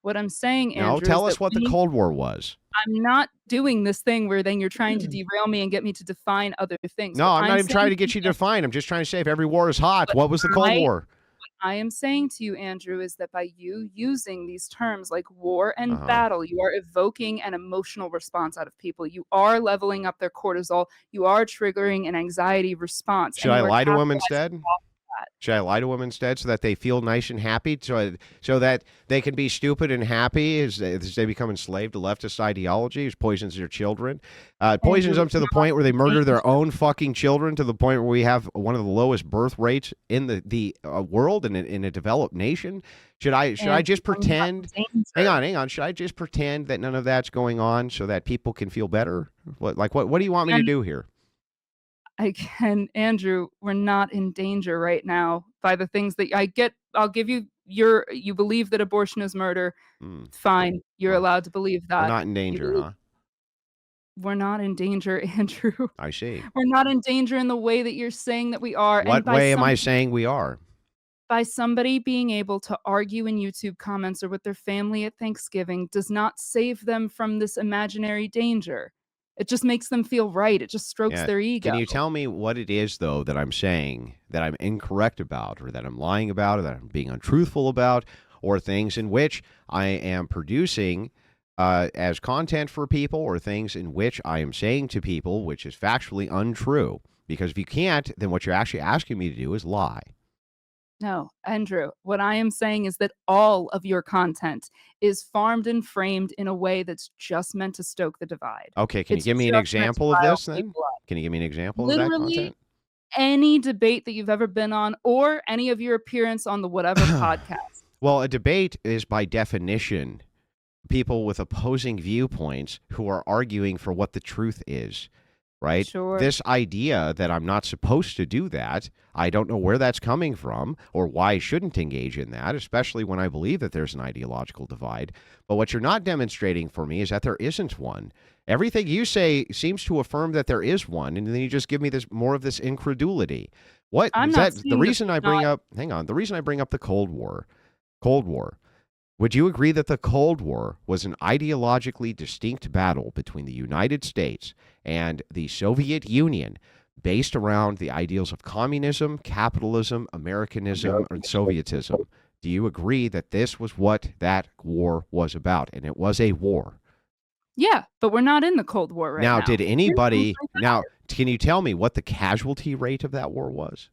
what I'm saying, No, Andrew, is tell that us what the Cold War was. I'm not doing this thing where then you're trying to derail me and get me to define other things. No, What I'm not I'm even trying saying to to you, get you to An define. I'm just trying to say if every war is hot, what what was the Cold I War? I am saying to you, Andrew, is that by you using these terms like war and Uh-huh. battle, you are evoking an emotional response out of people. You are leveling up their cortisol. You are triggering an anxiety response, Should and I you are lie to them capitalizing instead? off that. Should I lie to them instead so that they feel nice and happy, so that they can be stupid and happy as they become enslaved to leftist ideology, which poisons their children, poisons Andrew, them it's to the not point where they murder their danger. own fucking children, to the point where we have one of the lowest birth rates in the world in a developed nation? Should I Andrew, just we're not pretend? in Hang danger. on, hang on. Should I just pretend that none of that's going on so that people can feel better? What do you want me to And do here? again, Andrew, we're not in danger right now by the things that I get. I'll give you you believe that abortion is murder. Hmm. Fine, you're Well, allowed to believe we're that. not in You danger, believe huh? we're not in danger, Andrew. I see. We're not in danger in the way that you're saying that we are, and What way am I saying we are? by somebody being able to argue in YouTube comments or with their family at Thanksgiving does not save them from this imaginary danger. It just makes them feel right. It just strokes Yeah. their Can ego. you tell me what it is, though, that I'm saying that I'm incorrect about, or that I'm lying about, or that I'm being untruthful about, or things in which I am producing as content for people, or things in which I am saying to people which is factually untrue? Because if you can't, then what you're actually asking me to do is lie. No, Andrew, what I am saying is that all of your content is farmed and framed in a way that's just meant to stoke the divide. Okay. Can you It's give me an just meant to example of rile this then? people up. Can you give me an example of that Literally content? any debate that you've ever been on or any of your appearance on the whatever podcast. Well, a debate is by definition people with opposing viewpoints who are arguing for what the truth is, right? Sure. This idea that I'm not supposed to do that, I don't know where that's coming from or why I shouldn't engage in that, especially when I believe that there's an ideological divide. But what you're not demonstrating for me is that there isn't one. Everything you say seems to affirm that there is one, and then you just give me this more of this incredulity. What I'm is not that? The saying that reason I there's bring not. up, hang on, the reason I bring up the Cold War. Would you agree that the Cold War was an ideologically distinct battle between the United States and the Soviet Union based around the ideals of communism, capitalism, Americanism, and Sovietism? Do you agree that this was what that war was about? And it was a war. Yeah, but we're not in the Cold War right Now, now. did We're in anybody, something now, better. can you tell me what the casualty rate of that war was?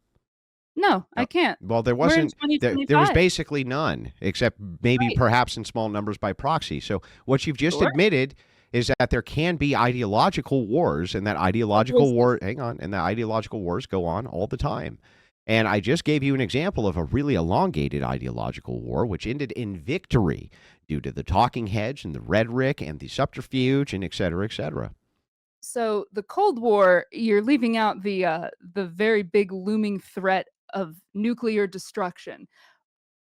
No, I No. can't. Well, there We're in wasn't. There was 2025. basically none, except maybe Right. perhaps in small numbers by proxy. So what you've just Sure. admitted is that there can be ideological wars, and that What was ideological this? war. Hang on, and that ideological wars go on all the time. And I just gave you an example of a really elongated ideological war, which ended in victory due to the talking heads and the rhetoric and the subterfuge and et cetera, et cetera. So the Cold War, you're leaving out the very big looming threat of nuclear destruction.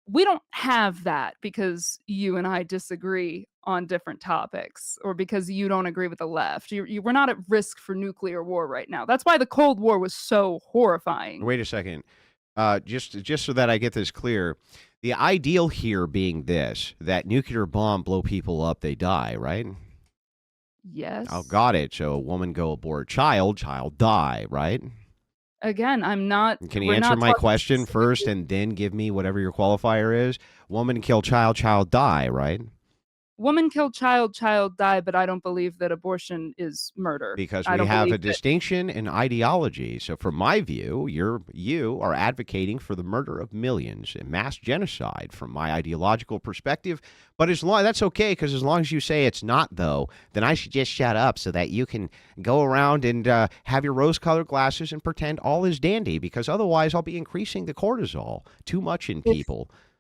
We don't have that because you and I disagree on different topics or because you don't agree with the left. We're not at risk for nuclear war right now. That's why the Cold War was so horrifying. Wait a second. Just so that I get this clear, the ideal here being this: that nuclear bomb blow people up, they die, right? Oh, Yes. got it. So a woman go abort child die, right? Again, I'm not Can you we're answer not my talking question first specifically. and then give me whatever your qualifier is? Woman kill child die, right? Woman kill child die, but I don't believe that abortion is murder. Because I we don't have believe a that distinction in ideology. So, from my view, you are advocating for the murder of millions and mass genocide from my ideological perspective. But as long that's okay, because as long as you say it's not, though, then I should just shut up so that you can go around and have your rose-colored glasses and pretend all is dandy. Because otherwise, I'll be increasing the cortisol too much in if people.